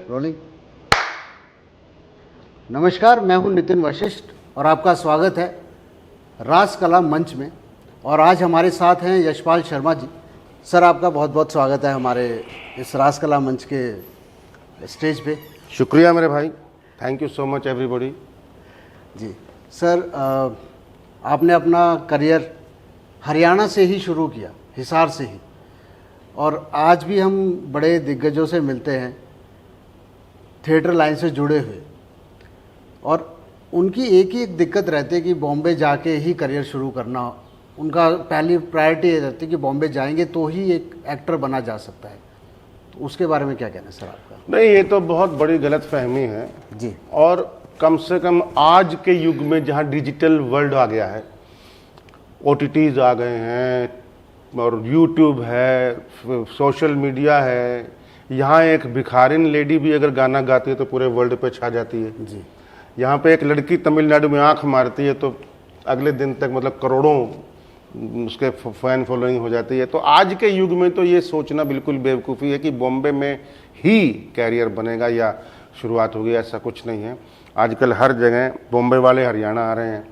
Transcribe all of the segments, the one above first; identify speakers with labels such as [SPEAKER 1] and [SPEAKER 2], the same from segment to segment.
[SPEAKER 1] Rolling. नमस्कार, मैं हूं नितिन वशिष्ठ और आपका स्वागत है रास कला मंच में। और आज हमारे साथ हैं यशपाल शर्मा जी। सर, आपका बहुत बहुत स्वागत है हमारे इस रास कला मंच के स्टेज पे।
[SPEAKER 2] शुक्रिया मेरे भाई, thank you so much everybody.
[SPEAKER 1] जी सर, आपने अपना करियर हरियाणा से ही शुरू किया, हिसार से ही, और आज भी हम बड़े दिग्गजों से मिलते हैं थिएटर लाइन से जुड़े हुए, और उनकी एक ही एक दिक्कत रहती है कि बॉम्बे जाके ही करियर शुरू करना। उनका पहली प्रायोरिटी ये रहती है कि बॉम्बे जाएंगे तो ही एक एक्टर बना जा सकता है। तो उसके बारे में क्या कहना है सर आपका?
[SPEAKER 2] नहीं, ये तो बहुत बड़ी गलत फहमी है
[SPEAKER 1] जी।
[SPEAKER 2] और कम से कम आज के युग में जहाँ डिजिटल वर्ल्ड आ गया है, OTTs आ गए हैं और यूट्यूब है, सोशल मीडिया है, यहाँ एक भिखारिन लेडी भी अगर गाना गाती है तो पूरे वर्ल्ड पे छा जाती है।
[SPEAKER 1] जी।
[SPEAKER 2] यहाँ पे एक लड़की तमिलनाडु में आंख मारती है तो अगले दिन तक मतलब करोड़ों उसके फैन फॉलोइंग हो जाती है। तो आज के युग में तो ये सोचना बिल्कुल बेवकूफ़ी है कि बॉम्बे में ही कैरियर बनेगा या शुरुआत होगी, ऐसा कुछ नहीं है। आजकल हर जगह बॉम्बे वाले हरियाणा आ रहे हैं,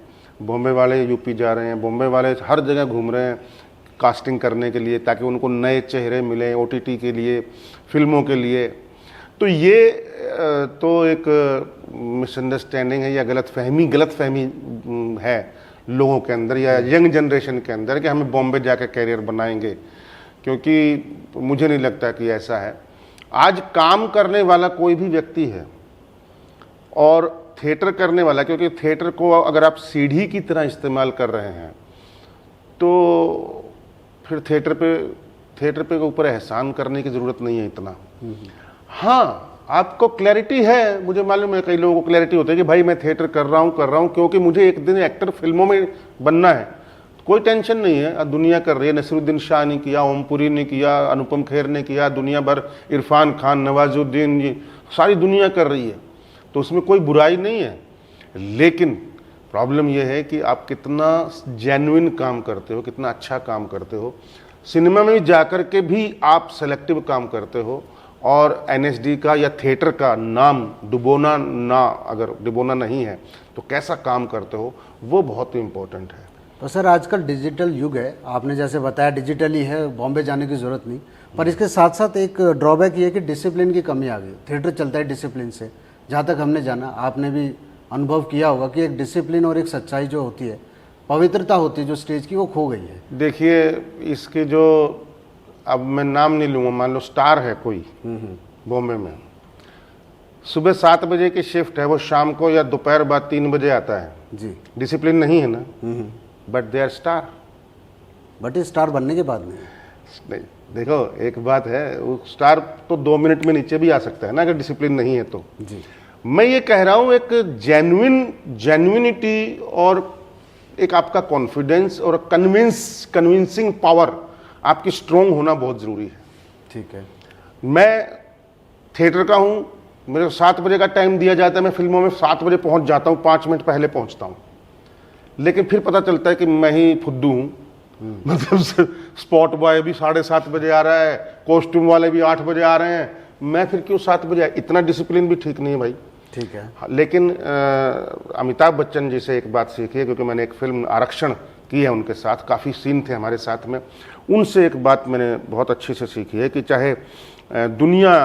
[SPEAKER 2] बॉम्बे वाले यूपी जा रहे हैं, बॉम्बे वाले हर जगह घूम रहे हैं कास्टिंग करने के लिए, ताकि उनको नए चेहरे मिलें OTT के लिए, फिल्मों के लिए। तो ये तो एक मिसअंडरस्टैंडिंग है या गलत फहमी है लोगों के अंदर या यंग जनरेशन के अंदर कि हमें बॉम्बे जाकर कैरियर बनाएंगे, क्योंकि मुझे नहीं लगता कि ऐसा है। आज काम करने वाला कोई भी व्यक्ति है और थिएटर करने वाला, क्योंकि थिएटर को अगर आप सीढ़ी की तरह इस्तेमाल कर रहे हैं तो फिर थिएटर पे ऊपर एहसान करने की ज़रूरत नहीं है इतना। हाँ, आपको क्लैरिटी है, मुझे मालूम है कई लोगों को क्लैरिटी होती है कि भाई मैं थिएटर कर रहा हूँ क्योंकि मुझे एक दिन एक्टर फिल्मों में बनना है। कोई टेंशन नहीं है, दुनिया कर रही है। नसीरुद्दीन शाह ने किया, ओमपुरी ने किया, अनुपम खेर ने किया, दुनिया भर, इरफान खान, नवाजुद्दीन जी, सारी दुनिया कर रही है, तो उसमें कोई बुराई नहीं है। लेकिन प्रॉब्लम यह है कि आप कितना जेन्युइन काम करते हो, कितना अच्छा काम करते हो। सिनेमा में जाकर के भी आप सेलेक्टिव काम करते हो और NSD का या थिएटर का नाम डुबोना ना, अगर डुबोना नहीं है तो कैसा काम करते हो, वो बहुत ही इम्पोर्टेंट है।
[SPEAKER 1] तो सर, आजकल डिजिटल युग है, आपने जैसे बताया डिजिटली है, बॉम्बे जाने की ज़रूरत नहीं। पर इसके साथ साथ एक ड्रॉबैक ये है कि डिसिप्लिन की कमी आ गई। थिएटर चलता है डिसिप्लिन से, जहाँ तक हमने जाना, आपने भी अनुभव किया होगा कि एक डिसिप्लिन और एक सच्चाई जो होती है, पवित्रता होती है जो स्टेज की, वो खो गई है।
[SPEAKER 2] देखिए, इसके जो, अब मैं नाम नहीं लूँगा, मान लो स्टार है कोई बॉम्बे में, सुबह 7 बजे की शिफ्ट है, वो शाम को या दोपहर बाद 3 बजे आता है
[SPEAKER 1] जी।
[SPEAKER 2] डिसिप्लिन नहीं है ना, but they are star.
[SPEAKER 1] But ये स्टार बनने के बाद
[SPEAKER 2] नहीं, देखो एक बात है, वो स्टार तो 2 मिनट में नीचे भी आ सकता है ना अगर डिसिप्लिन नहीं है तो।
[SPEAKER 1] जी।
[SPEAKER 2] मैं ये कह रहा हूँ एक जेन्युइनिटी और एक आपका कॉन्फिडेंस और कन्विंसिंग पावर आपकी स्ट्रोंग होना बहुत ज़रूरी है।
[SPEAKER 1] ठीक है।
[SPEAKER 2] मैं थिएटर का हूँ, मेरे 7 बजे का टाइम दिया जाता है, मैं फिल्मों में 7 बजे पहुँच जाता हूँ, 5 मिनट पहले पहुँचता हूँ, लेकिन फिर पता चलता है कि मैं ही फुद्दू हूँ। मतलब स्पॉट बॉय भी 7:30 बजे आ रहा है, कॉस्ट्यूम वाले भी 8 बजे आ रहे हैं, मैं फिर क्यों 7 बजे? इतना डिसिप्लिन भी ठीक नहीं है भाई।
[SPEAKER 1] ठीक है।
[SPEAKER 2] लेकिन अमिताभ बच्चन जी से एक बात सीखी है, क्योंकि मैंने एक फिल्म आरक्षण की है उनके साथ, काफ़ी सीन थे हमारे साथ में। उनसे एक बात मैंने बहुत अच्छे से सीखी है कि चाहे दुनिया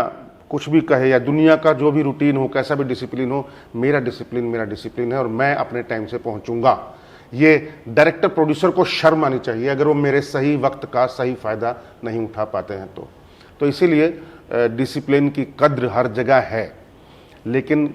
[SPEAKER 2] कुछ भी कहे या दुनिया का जो भी रूटीन हो, कैसा भी डिसिप्लिन हो, मेरा डिसिप्लिन है और मैं अपने टाइम से पहुंचूंगा। ये डायरेक्टर प्रोड्यूसर को शर्म आनी चाहिए अगर वो मेरे सही वक्त का सही फ़ायदा नहीं उठा पाते हैं तो इसीलिए डिसिप्लिन की कद्र हर जगह है। लेकिन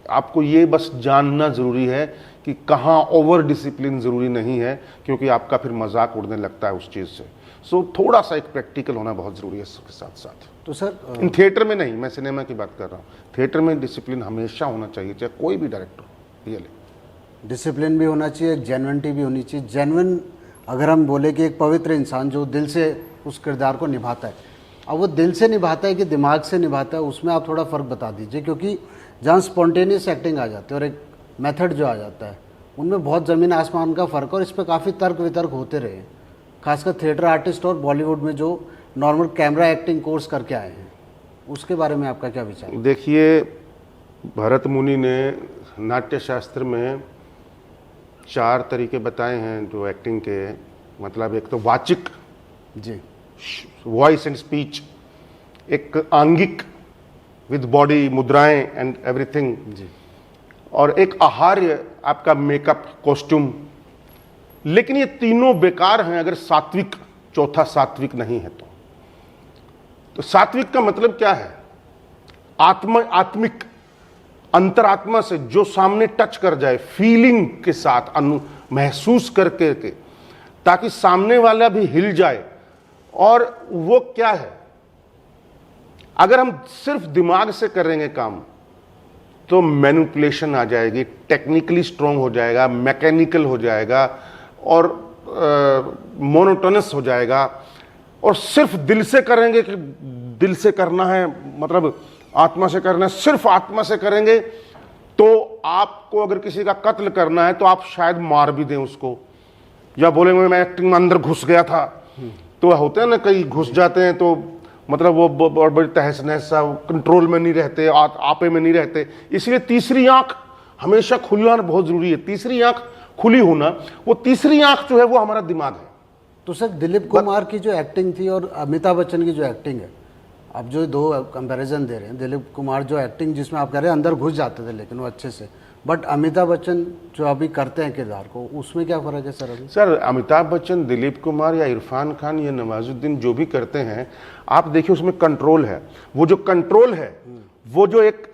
[SPEAKER 2] आपको ये बस जानना ज़रूरी है कि कहाँ ओवर डिसिप्लिन ज़रूरी नहीं है, क्योंकि आपका फिर मजाक उड़ने लगता है उस चीज़ से। सो थोड़ा सा एक प्रैक्टिकल होना बहुत ज़रूरी है इसके साथ साथ।
[SPEAKER 1] तो सर,
[SPEAKER 2] इन थिएटर में नहीं, मैं सिनेमा की बात कर रहा हूँ, थिएटर में डिसिप्लिन हमेशा होना चाहिए, चाहे कोई भी डायरेक्टर हो। रियली
[SPEAKER 1] डिसिप्लिन भी होना चाहिए, जेन्युइनिटी भी होनी चाहिए। जेन्युइन अगर हम बोले कि एक पवित्र इंसान जो दिल से उस किरदार को निभाता है, अब वो दिल से निभाता है कि दिमाग से निभाता है, उसमें आप थोड़ा फ़र्क बता दीजिए। क्योंकि जहाँ स्पॉन्टेनियस एक्टिंग आ जाती है और एक मेथड जो आ जाता है, उनमें बहुत ज़मीन आसमान का फ़र्क है और इस पर काफ़ी तर्क वितर्क होते रहे, खासकर थिएटर आर्टिस्ट और बॉलीवुड में जो नॉर्मल कैमरा एक्टिंग कोर्स करके आए हैं, उसके बारे में आपका क्या विचार है?
[SPEAKER 2] देखिए, भरत मुनि ने नाट्य शास्त्र में 4 तरीके बताए हैं जो एक्टिंग के, मतलब एक तो वाचिक,
[SPEAKER 1] जी,
[SPEAKER 2] वॉइस एंड स्पीच, एक आंगिक विद बॉडी, मुद्राएं एंड एवरीथिंग,
[SPEAKER 1] जी,
[SPEAKER 2] और एक आहार्य, आपका मेकअप, कॉस्ट्यूम। लेकिन ये तीनों बेकार हैं अगर सात्विक, चौथा सात्विक नहीं है तो सात्विक का मतलब क्या है? आत्मिक, अंतरात्मा से जो सामने टच कर जाए, फीलिंग के साथ, महसूस करके के, ताकि सामने वाला भी हिल जाए। और वो क्या है, अगर हम सिर्फ दिमाग से करेंगे काम तो मैनिपुलेशन आ जाएगी, टेक्निकली स्ट्रांग हो जाएगा, मैकेनिकल हो जाएगा और मोनोटोनस हो जाएगा। और सिर्फ दिल से करेंगे कि दिल से करना है, मतलब आत्मा से करना है, सिर्फ आत्मा से करेंगे तो आपको अगर किसी का कत्ल करना है तो आप शायद मार भी दें उसको, या बोलेंगे मैं एक्टिंग में अंदर घुस गया था। तो होते हैं ना, कई घुस जाते हैं तो मतलब वो बहुत बड़ी तहस नहस सा, कंट्रोल में नहीं रहते, आपे में नहीं रहते। इसलिए तीसरी आंख हमेशा खुलना बहुत जरूरी है। तीसरी आंख खुली होना, वो तीसरी आंख जो है वो हमारा दिमाग है।
[SPEAKER 1] तो सर, दिलीप कुमार की जो एक्टिंग थी और अमिताभ बच्चन की जो एक्टिंग है, आप जो 2 कंपैरिजन दे रहे हैं, दिलीप कुमार जो एक्टिंग जिसमें आप कह रहे हैं अंदर घुस जाते थे लेकिन वो अच्छे से, बट अमिताभ बच्चन जो अभी करते हैं किरदार को, उसमें क्या फ़र्क है सर? अभी
[SPEAKER 2] सर, अमिताभ बच्चन, दिलीप कुमार या इरफान खान या नवाजुद्दीन जो भी करते हैं, आप देखिए उसमें कंट्रोल है। वो जो कंट्रोल है, वो जो एक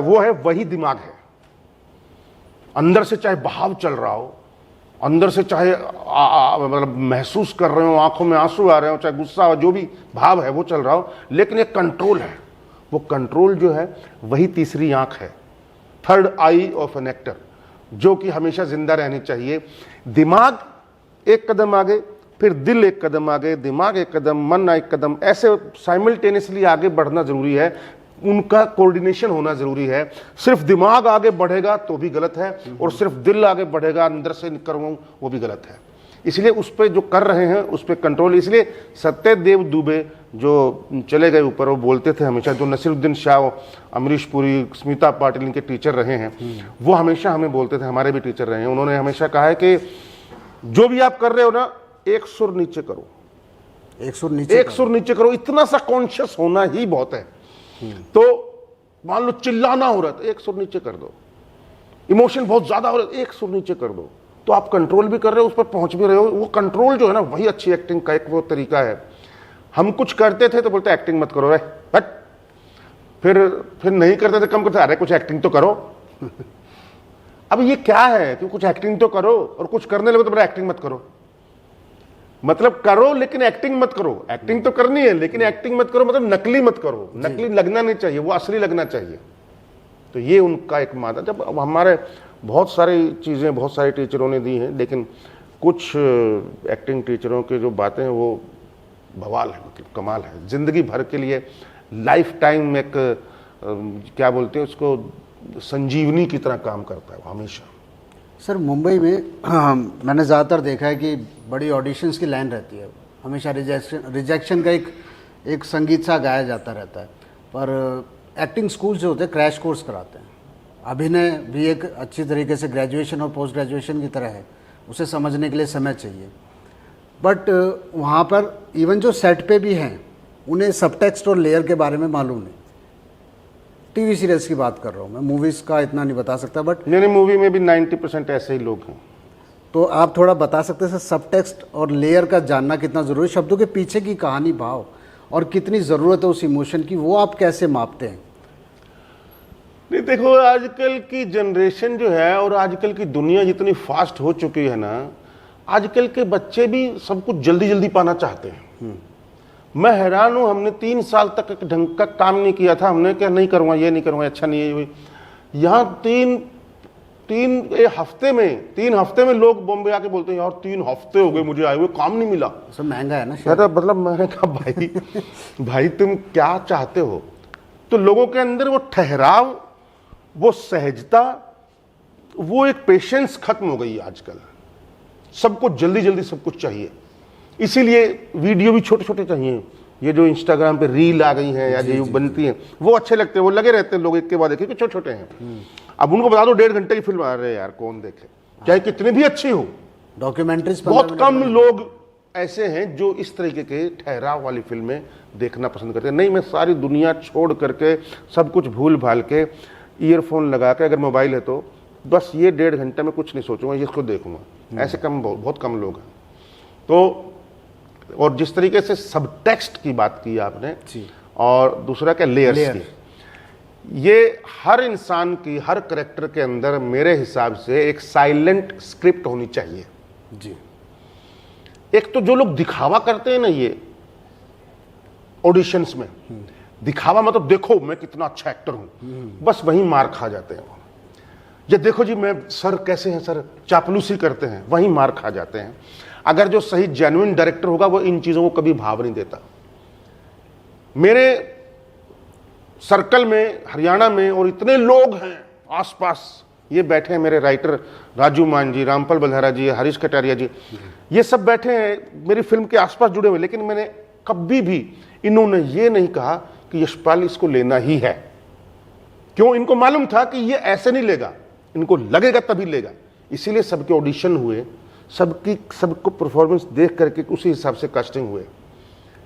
[SPEAKER 2] वो है, वही दिमाग है। अंदर से चाहे बहाव चल रहा हो, अंदर से चाहे मतलब महसूस कर रहे हो, आंखों में आंसू आ रहे हो, चाहे गुस्सा हो, जो भी भाव है वो चल रहा हो, लेकिन एक कंट्रोल है। वो कंट्रोल जो है वही तीसरी आंख है, third I of an actor, जो कि हमेशा जिंदा रहनी चाहिए। दिमाग एक कदम आगे, फिर दिल एक कदम आगे, दिमाग एक कदम, मन एक कदम, ऐसे साइमल्टेनियसली आगे बढ़ना जरूरी है। उनका कोऑर्डिनेशन होना जरूरी है। सिर्फ दिमाग आगे बढ़ेगा तो भी गलत है, और सिर्फ दिल आगे बढ़ेगा अंदर से करूँ वो भी गलत है। इसलिए उस पर जो कर रहे हैं उस पर कंट्रोल। इसलिए सत्यदेव दुबे जो चले गए ऊपर, वो बोलते थे हमेशा, जो नसीरुद्दीन शाह, अमरीश पुरी, स्मिता पाटिल इनके टीचर रहे हैं, वो हमेशा हमें बोलते थे, हमारे भी टीचर रहे हैं, उन्होंने हमेशा कहा है कि जो भी आप कर रहे हो ना, एक सुर नीचे करो,
[SPEAKER 1] एक सुर नीचे
[SPEAKER 2] करो। इतना सा कॉन्शियस होना ही बहुत है। तो मान लो चिल्लाना हो रहा है तो एक सुर नीचे कर दो, इमोशन बहुत ज्यादा हो रहा है, एक सुर नीचे कर दो, तो आप कंट्रोल भी कर रहे हो, उस पर पहुंच भी रहे हो। वो कंट्रोल जो है ना, वही अच्छी एक्टिंग का एक वो तरीका है। हम कुछ करते थे तो बोलते एक्टिंग मत करो रे, हट। फिर नहीं करते थे, कम करते, अरे कुछ एक्टिंग तो करो। अब ये क्या है कि कुछ एक्टिंग तो करो, और कुछ करने लगे तो बोले एक्टिंग मत करो। मतलब करो लेकिन एक्टिंग मत करो। एक्टिंग तो करनी है लेकिन एक्टिंग मत करो, मतलब नकली मत करो। नकली लगना नहीं चाहिए, वो असली लगना चाहिए। तो ये उनका एक मादा। जब हमारे बहुत सारी चीज़ें बहुत सारे टीचरों ने दी हैं, लेकिन कुछ एक्टिंग टीचरों की जो बातें हैं वो बवाल है, मतलब कमाल है। ज़िंदगी भर के लिए लाइफ टाइम एक क्या बोलते हैं उसको, संजीवनी की तरह काम करता है वो हमेशा।
[SPEAKER 1] सर, मुंबई में मैंने ज़्यादातर देखा है कि बड़ी ऑडिशंस की लाइन रहती है, हमेशा रिजेक्शन का एक संगीत सा गाया जाता रहता है। पर एक्टिंग स्कूल जो होते हैं क्रैश कोर्स कराते हैं। अभिनय भी एक अच्छी तरीके से ग्रेजुएशन और पोस्ट ग्रेजुएशन की तरह है, उसे समझने के लिए समय चाहिए। बट वहाँ पर इवन जो सेट पे भी हैं, उन्हें सबटेक्स्ट और लेयर के बारे में मालूम नहीं। टीवी सीरियल्स की बात कर रहा हूँ मैं, मूवीज़ का इतना नहीं बता सकता, बट
[SPEAKER 2] नहीं, मूवी में भी 90% ऐसे ही लोग हैं।
[SPEAKER 1] तो आप थोड़ा बता सकते हैं सबटेक्स्ट और लेयर का जानना कितना ज़रूरी, शब्दों के पीछे की कहानी, भाव, और कितनी ज़रूरत है उस इमोशन की, वो आप कैसे मापते हैं?
[SPEAKER 2] नहीं, देखो आजकल की जनरेशन जो है और आजकल की दुनिया जितनी फास्ट हो चुकी है ना, आजकल के बच्चे भी सब कुछ जल्दी जल्दी पाना चाहते हैं। मैं हैरान हूं, हमने 3 साल तक एक ढंग का काम नहीं किया था। हमने क्या नहीं करूंगा, ये नहीं करूंगा, अच्छा नहीं है। यहाँ 3 हफ्ते में लोग बॉम्बे आके बोलते हैं यार 3 हफ्ते हो गए मुझे आए हुए, काम नहीं मिला।
[SPEAKER 1] सब महंगा है ना
[SPEAKER 2] शायद। मतलब मैंने कहा भाई तुम क्या चाहते हो? तो लोगों के अंदर वो ठहराव, वो सहजता, वो एक पेशेंस खत्म हो गई है आजकल। सबको जल्दी जल्दी सब कुछ चाहिए, इसीलिए वीडियो भी छोटे छोटे चाहिए, ये जो इंस्टाग्राम पे रील आ गई हैं या जो बनती हैं वो अच्छे लगते हैं, वो लगे रहते हैं लोग एक के बाद एक, क्योंकि छोटे छोटे हैं। अब उनको बता दो 1.5 घंटे की फिल्म आ रही है यार, कौन देखे, चाहे कितनी भी अच्छी हो।
[SPEAKER 1] डॉक्यूमेंट्रीज
[SPEAKER 2] बहुत कम लोग ऐसे हैं जो इस तरीके के ठहराव वाली फिल्में देखना पसंद करते हैं। नहीं, मैं सारी दुनिया छोड़ करके सब कुछ भूल भाल के ईयरफोन लगा के, अगर मोबाइल है तो बस ये 1.5 घंटे में कुछ नहीं सोचूंगा, इसको देखूंगा। ऐसे कम, बहुत कम लोग हैं। तो और जिस तरीके से सब टेक्स्ट की बात की आपने, और दूसरा क्या लेयर्स की, ये हर इंसान की, हर करेक्टर के अंदर मेरे हिसाब से एक साइलेंट स्क्रिप्ट होनी चाहिए
[SPEAKER 1] जी।
[SPEAKER 2] एक तो जो लोग दिखावा करते हैं ना, ये ऑडिशंस में दिखावा, मतलब देखो मैं कितना अच्छा एक्टर हूं, बस वहीं मार खा जाते हैं वो। ये देखो जी मैं, सर कैसे हैं सर, चापलूसी करते हैं, वहीं मार खा जाते हैं। अगर जो सही जेन्युइन डायरेक्टर होगा वो इन चीजों को कभी भाव नहीं देता। मेरे सर्कल में हरियाणा में, और इतने लोग हैं आसपास, ये बैठे हैं मेरे राइटर राजू मान जी, रामपाल बल्हारा जी, हरीश कटारिया जी, ये सब बैठे हैं मेरी फिल्म के आसपास जुड़े हुए, लेकिन मैंने कभी भी इन्होंने ये नहीं कहा कि यशपाल इसको लेना ही है। क्यों? इनको मालूम था कि ये ऐसे नहीं लेगा, इनको लगेगा तभी लेगा। इसीलिए सबके ऑडिशन हुए, सबको परफॉर्मेंस देख करके उसी हिसाब से कास्टिंग हुए।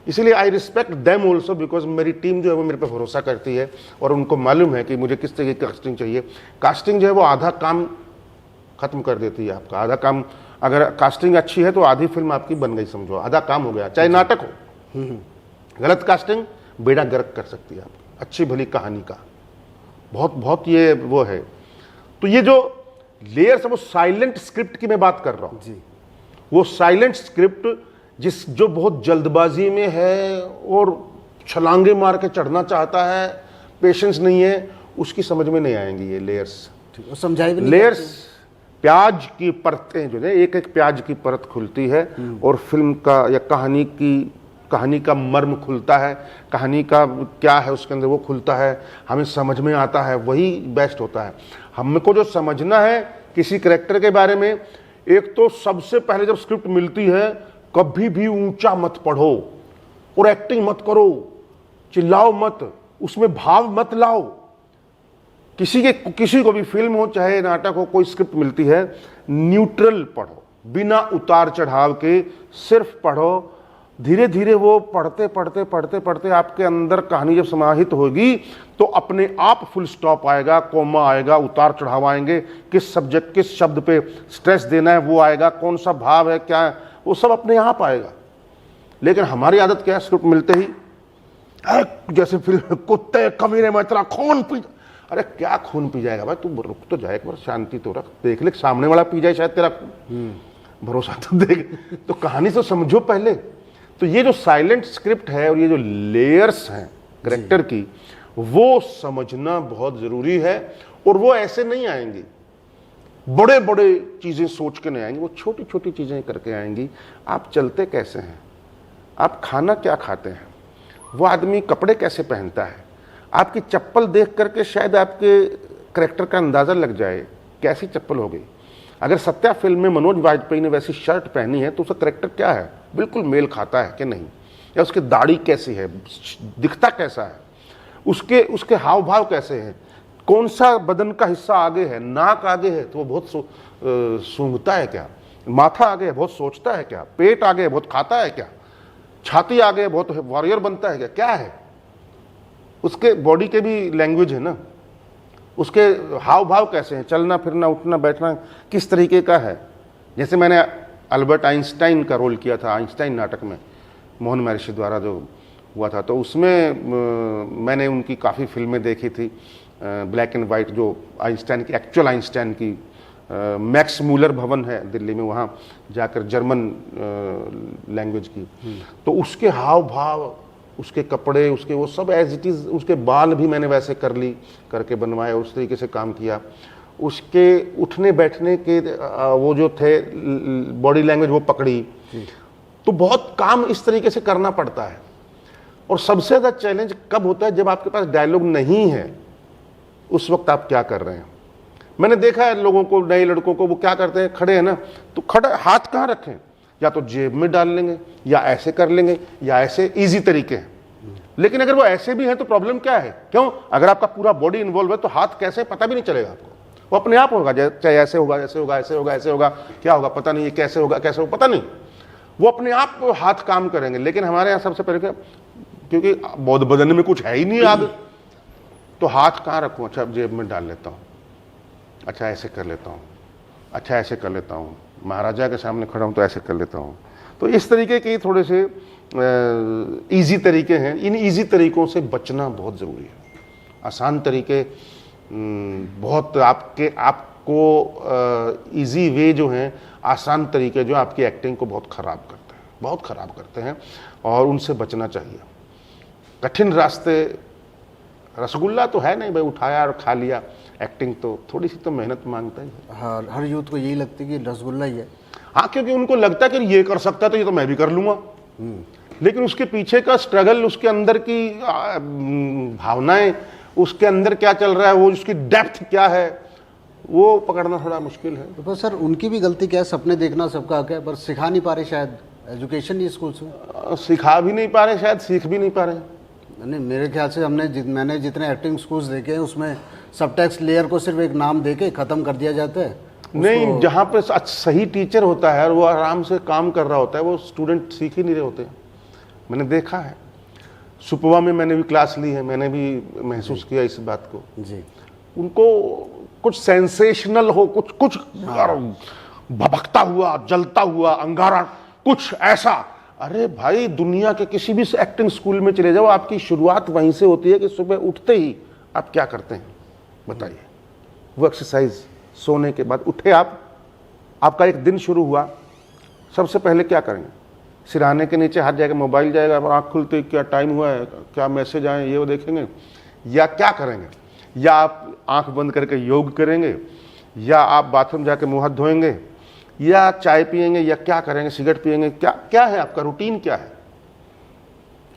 [SPEAKER 2] इसीलिए I respect them also, because मेरी टीम जो है वो मेरे पे भरोसा करती है और उनको मालूम है कि मुझे किस तरह की कास्टिंग चाहिए। कास्टिंग जो है वो आधा काम खत्म कर देती है आपका। आधा काम, अगर कास्टिंग अच्छी है तो आधी फिल्म आपकी बन गई, समझो आधा काम हो गया। चाहे नाटक हो, गलत कास्टिंग बेड़ा गर्क कर सकती है आप अच्छी भली कहानी का। बहुत बहुत ये वो है। तो ये जो लेयर्स है वो साइलेंट स्क्रिप्ट की मैं बात कर रहा हूं
[SPEAKER 1] जी।
[SPEAKER 2] वो साइलेंट स्क्रिप्ट जो बहुत जल्दबाजी में है और छलांगे मार के चढ़ना चाहता है, पेशेंस नहीं है, उसकी समझ में नहीं आएंगी ये लेयर्स।
[SPEAKER 1] समझाई भी नहीं।
[SPEAKER 2] लेयर्स, प्याज की परतें जो है, एक एक प्याज की परत खुलती है और फिल्म का या कहानी का मर्म खुलता है, कहानी का क्या है उसके अंदर वो खुलता है, हमें समझ में आता है, वही बेस्ट होता है। हमको जो समझना है किसी कैरेक्टर के बारे में, एक तो सबसे पहले जब स्क्रिप्ट मिलती है, कभी भी ऊंचा मत पढ़ो और एक्टिंग मत करो, चिल्लाओ मत, उसमें भाव मत लाओ। किसी को भी फिल्म हो चाहे नाटक हो, कोई स्क्रिप्ट मिलती है, न्यूट्रल पढ़ो, बिना उतार चढ़ाव के सिर्फ पढ़ो। धीरे धीरे वो पढ़ते पढ़ते आपके अंदर कहानी जब समाहित होगी तो अपने आप फुल स्टॉप आएगा, कोमा आएगा, उतार चढ़ाव आएंगे, किस शब्द पे स्ट्रेस देना है वो आएगा, कौन सा भाव है क्या है, वो सब अपने आप आएगा। लेकिन हमारी आदत क्या है, स्क्रिप्ट मिलते ही जैसे फिल्म कुत्ते कमीने में तेरा खून पी, अरे क्या खून पी जाएगा भाई, तू रुक तो जाए, एक बार शांति तो रख, देख ले सामने वाला पी जाए शायद तेरा भरोसा तो देख, तो कहानी तो समझो पहले। तो ये जो साइलेंट स्क्रिप्ट है और ये जो लेयर्स हैं कैरेक्टर की, वो समझना बहुत जरूरी है। और वो ऐसे नहीं आएंगी, बड़े बड़े चीजें सोच के नहीं आएंगी, वो छोटी छोटी चीजें करके आएंगी। आप चलते कैसे हैं, आप खाना क्या खाते हैं, वो आदमी कपड़े कैसे पहनता है, आपकी चप्पल देख करके शायद आपके कैरेक्टर का अंदाजा लग जाए कैसी चप्पल हो गई। अगर सत्या फिल्म में मनोज वाजपेयी ने वैसी शर्ट पहनी है तो उसका कैरेक्टर क्या है, बिल्कुल मेल खाता है कि नहीं, या उसकी दाढ़ी कैसी है, दिखता कैसा है, उसके हाव भाव कैसे हैं, कौन सा बदन का हिस्सा आगे है, नाक आगे है तो वो बहुत सूंघता है क्या, माथा आगे है बहुत सोचता है क्या, पेट आगे है बहुत खाता है क्या, छाती आगे है बहुत वॉरियर बनता है क्या है। उसके बॉडी के भी लैंग्वेज है ना, उसके हाव भाव कैसे हैं, चलना फिरना उठना बैठना किस तरीके का है। जैसे मैंने अल्बर्ट आइंस्टाइन का रोल किया था आइंस्टाइन नाटक में, मोहन महर्षि द्वारा जो हुआ था, तो उसमें मैंने उनकी काफ़ी फिल्में देखी थी ब्लैक एंड वाइट, जो आइंस्टाइन की एक्चुअल आइंस्टाइन की मैक्स मूलर भवन है दिल्ली में, वहाँ जाकर जर्मन लैंग्वेज की, तो उसके हाव भाव, उसके कपड़े, उसके वो सब एज इट इज़, उसके बाल भी मैंने वैसे करके बनवाए, उस तरीके से काम किया। उसके उठने बैठने के वो जो थे बॉडी लैंग्वेज वो पकड़ी। तो बहुत काम इस तरीके से करना पड़ता है। और सबसे ज़्यादा चैलेंज कब होता है, जब आपके पास डायलॉग नहीं है, उस वक्त आप क्या कर रहे हैं। मैंने देखा है लोगों को, नए लड़कों को, वो क्या करते हैं, खड़े हैं ना, तो खड़े हाथ कहाँ रखें, या तो जेब में डाल लेंगे, या ऐसे कर लेंगे, या ऐसे इजी तरीके हैं। लेकिन अगर वो ऐसे भी है तो प्रॉब्लम क्या है? क्यों? अगर आपका पूरा बॉडी इन्वॉल्व है तो हाथ कैसे पता भी नहीं चलेगा आपको, वो अपने आप होगा, चाहे ऐसे होगा, ऐसे होगा, ऐसे होगा, ऐसे होगा, क्या होगा पता नहीं, ये कैसे होगा, कैसे होगा पता नहीं, वो अपने आप हाथ काम करेंगे। लेकिन हमारे यहाँ सबसे पहले क्योंकि बौद्ध बदन में कुछ है ही नहीं आग, तो हाथ कहाँ रखूँ? अच्छा जेब में डाल लेता हूँ, अच्छा ऐसे कर लेता हूँ, अच्छा ऐसे कर लेता हूँ, महाराजा के सामने खड़ा हूँ तो ऐसे कर लेता हूँ। तो इस तरीके के थोड़े से इजी तरीके हैं। इन इजी तरीकों से बचना बहुत ज़रूरी है। आसान तरीके बहुत आपको इजी वे जो हैं, आसान तरीके जो आपकी एक्टिंग को बहुत ख़राब करते हैं, बहुत ख़राब करते हैं, और उनसे बचना चाहिए। कठिन रास्ते, रसगुल्ला तो है नहीं भाई, उठाया और खा लिया। एक्टिंग तो थोड़ी सी तो मेहनत मांगता ही है।
[SPEAKER 1] हाँ, हर यूथ को यही लगती है कि रसगुल्ला ही है।
[SPEAKER 2] हाँ, क्योंकि उनको लगता है कि ये कर सकता है तो ये तो मैं भी कर लूँगा। लेकिन उसके पीछे का स्ट्रगल, उसके अंदर की भावनाएं, उसके अंदर क्या चल रहा है, वो उसकी डेप्थ क्या है, वो पकड़ना थोड़ा मुश्किल है।
[SPEAKER 1] तो सर उनकी भी गलती क्या है? सपने देखना सबका हक है, पर सिखा नहीं पा रहे, शायद एजुकेशन नहीं स्कूल से
[SPEAKER 2] सिखा भी नहीं पा रहे, शायद सीख भी नहीं पा रहे।
[SPEAKER 1] नहीं, मेरे ख्याल से मैंने जितने एक्टिंग स्कूल्स देखे हैं उसमें सबटेक्स्ट लेयर को सिर्फ एक नाम देके ख़त्म कर दिया जाता है।
[SPEAKER 2] नहीं, जहाँ पे सही टीचर होता है और वो आराम से काम कर रहा होता है, वो स्टूडेंट सीख ही नहीं रहे होते। मैंने देखा है, सुपवा में मैंने भी क्लास ली है, मैंने भी महसूस किया इस बात को
[SPEAKER 1] जी।
[SPEAKER 2] उनको कुछ सेंसेशनल हो, कुछ भभकता हुआ, जलता हुआ अंगारा, कुछ ऐसा। अरे भाई, दुनिया के किसी भी एक्टिंग स्कूल में चले जाओ, आपकी शुरुआत वहीं से होती है कि सुबह उठते ही आप क्या करते हैं बताइए। वो एक्सरसाइज, सोने के बाद उठे आपका एक दिन शुरू हुआ, सबसे पहले क्या करेंगे? सिरहाने के नीचे हाथ जाएगा, मोबाइल जाएगा, आँख खुलते क्या टाइम हुआ है, क्या मैसेज आए, ये वो देखेंगे, या क्या करेंगे? या आप आंख बंद करके योग करेंगे, या आप बाथरूम जाके मुंह हाथ धोएंगे, या चाय पिएंगे, या क्या करेंगे? सिगरेट पिएंगे? क्या है आपका रूटीन, क्या है?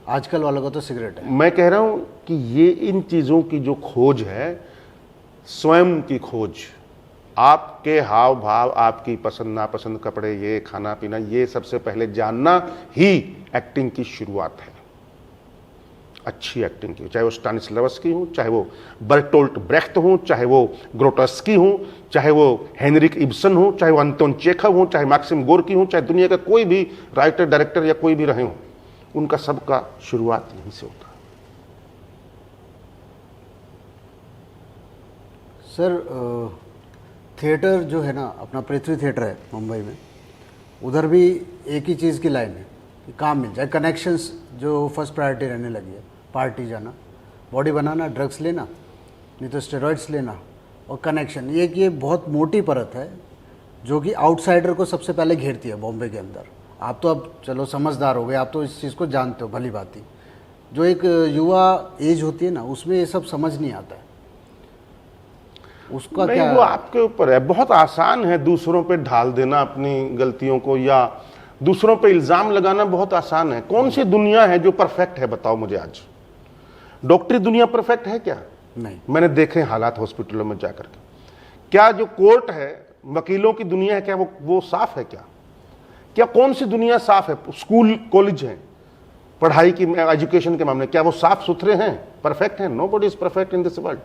[SPEAKER 1] आजकल वालों का तो सिगरेट है।
[SPEAKER 2] मैं कह रहा हूं कि ये इन चीज़ों की जो खोज है, स्वयं की खोज, आपके हाव भाव, आपकी पसंद नापसंद, कपड़े, ये खाना पीना, ये सबसे पहले जानना ही एक्टिंग की शुरुआत है। अच्छी एक्टिंग की, चाहे वो स्टानिस्लावस्की हो, चाहे वो बर्टोल्ट ब्रेख्ट हो, चाहे वो ग्रोटस्की हो, चाहे वो हेनरिक इब्सन हो, चाहे वो अंतोन चेखव हो, चाहे मैक्सिम गोर्की हो, चाहे दुनिया का कोई भी राइटर, डायरेक्टर या कोई भी रहे हो, उनका सबका शुरुआत यहीं से होता है।
[SPEAKER 1] सर थिएटर जो है ना, अपना पृथ्वी थिएटर है मुंबई में, उधर भी एक ही चीज़ की लाइन है कि काम मिल जाए, कनेक्शंस जो फर्स्ट प्रायोरिटी रहने लगी है। पार्टी जाना, बॉडी बनाना, ड्रग्स लेना, नहीं तो स्टेरॉइड्स लेना, और कनेक्शन, ये बहुत मोटी परत है जो कि आउटसाइडर को सबसे पहले घेरती है बॉम्बे के अंदर। आप तो अब चलो समझदार हो गए, आप तो इस चीज़ को जानते हो भली भांति। जो एक युवा एज होती है ना, उसमें ये सब समझ नहीं आता है। उसका
[SPEAKER 2] नहीं,
[SPEAKER 1] क्या?
[SPEAKER 2] वो आपके ऊपर है। बहुत आसान है दूसरों पे ढाल देना अपनी गलतियों को, या दूसरों पे इल्जाम लगाना बहुत आसान है। कौन सी दुनिया है जो परफेक्ट है बताओ मुझे आज? डॉक्टरी दुनिया परफेक्ट है क्या?
[SPEAKER 1] नहीं।
[SPEAKER 2] मैंने देखे हालात हॉस्पिटलों में जाकर के। क्या जो कोर्ट है, वकीलों की दुनिया है, क्या वो साफ है? क्या कौन सी दुनिया साफ है? स्कूल कॉलेज हैं, पढ़ाई की, एजुकेशन के मामले, क्या वो साफ सुथरे हैं, परफेक्ट हैं? Nobody is perfect in this world.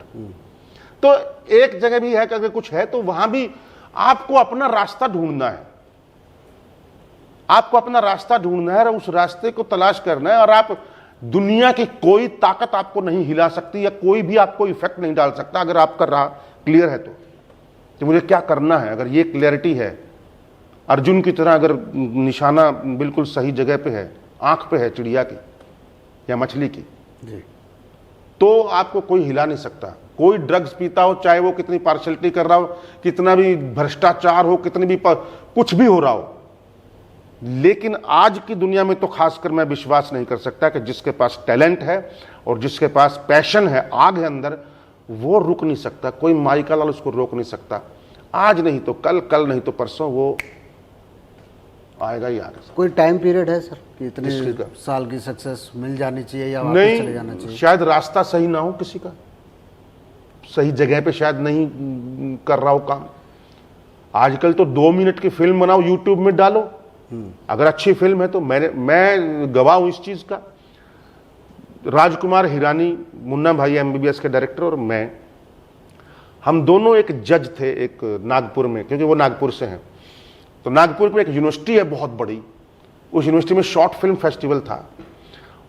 [SPEAKER 2] तो एक जगह भी है कि अगर कुछ है तो वहां भी आपको अपना रास्ता ढूंढना है, आपको अपना रास्ता ढूंढना है और उस रास्ते को तलाश करना है। और आप, दुनिया की कोई ताकत आपको नहीं हिला सकती, या कोई भी आपको इफेक्ट नहीं डाल सकता अगर आपका राह क्लियर है तो मुझे क्या करना है। अगर ये क्लियरिटी है, अर्जुन की तरह अगर निशाना बिल्कुल सही जगह पे है, आंख पे है चिड़िया की या मछली की
[SPEAKER 1] जी,
[SPEAKER 2] तो आपको कोई हिला नहीं सकता। कोई ड्रग्स पीता हो, चाहे वो कितनी पार्शलिटी कर रहा हो, कितना भी भ्रष्टाचार हो, कितनी भी कुछ भी हो रहा हो, लेकिन आज की दुनिया में तो खासकर मैं विश्वास नहीं कर सकता कि जिसके पास टैलेंट है और जिसके पास पैशन है, आग है अंदर, वो रुक नहीं सकता। कोई माइका लाल उसको रोक नहीं सकता। आज नहीं तो कल, कल नहीं तो परसों वो आएगा ही आएगा।
[SPEAKER 1] कोई टाइम पीरियड है सर कि इतने
[SPEAKER 2] किसका?
[SPEAKER 1] साल की सक्सेस मिल जानी चाहिए या वापस चले जाना
[SPEAKER 2] नहीं,
[SPEAKER 1] चाहिए?
[SPEAKER 2] शायद रास्ता सही ना हो किसी का, सही जगह पे शायद नहीं कर रहा हो काम। आजकल तो 2 मिनट की फिल्म बनाओ, यूट्यूब में डालो, अगर अच्छी फिल्म है तो मैं गवाह हूं इस चीज का। राजकुमार हिरानी, मुन्ना भाई एमबीबीएस के डायरेक्टर, और मैं, हम दोनों एक जज थे एक नागपुर में, क्योंकि वो नागपुर से हैं। तो नागपुर में एक यूनिवर्सिटी है बहुत बड़ी, उस यूनिवर्सिटी में शॉर्ट फिल्म फेस्टिवल था।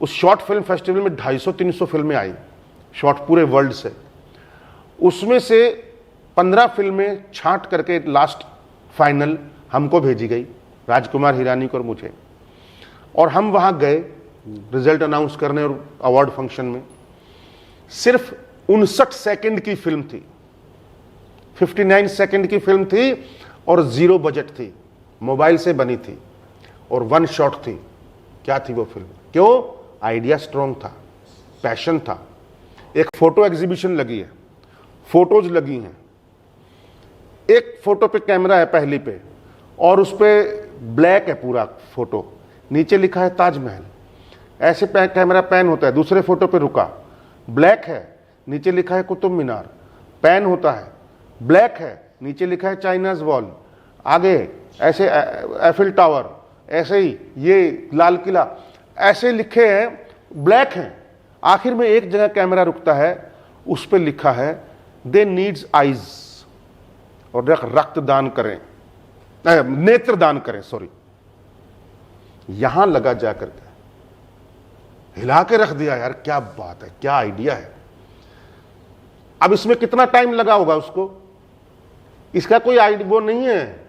[SPEAKER 2] उस शॉर्ट फिल्म फेस्टिवल में 250-300 फिल्में आई, शॉर्ट पूरे वर्ल्ड से। उसमें से 15 फिल्में छांट करके लास्ट फाइनल हमको भेजी गई, राजकुमार हिरानी को और मुझे। और हम वहां गए रिजल्ट अनाउंस करने और अवार्ड फंक्शन में। सिर्फ 59 सेकंड की फिल्म थी, 59 सेकंड की फिल्म थी, और 0 बजट थी, मोबाइल से बनी थी, और 1 शॉट थी। क्या थी वो फिल्म? क्यों? आइडिया स्ट्रॉन्ग था, पैशन था। एक फोटो एग्जीबिशन लगी है, फोटोज लगी हैं। एक फोटो पे कैमरा है पहली पे, और उस पे ब्लैक है पूरा फोटो, नीचे लिखा है ताजमहल। ऐसे कैमरा पैन होता है, दूसरे फोटो पे रुका, ब्लैक है, नीचे लिखा है कुतुब मीनार। पैन होता है, ब्लैक है, नीचे लिखा है चाइनाज वॉल। आगे ऐसे एफिल टावर, ऐसे ही ये लाल किला, ऐसे लिखे हैं, ब्लैक हैं। आखिर में एक जगह कैमरा रुकता है, उस पे लिखा है दे नीड्स आइज, और रक्तदान करें, नेत्रदान करें, सॉरी। यहां लगा जाकर के, हिला के रख दिया यार, क्या बात है, क्या आइडिया है। अब इसमें कितना टाइम लगा होगा उसको, इसका कोई आइडिया वो नहीं है।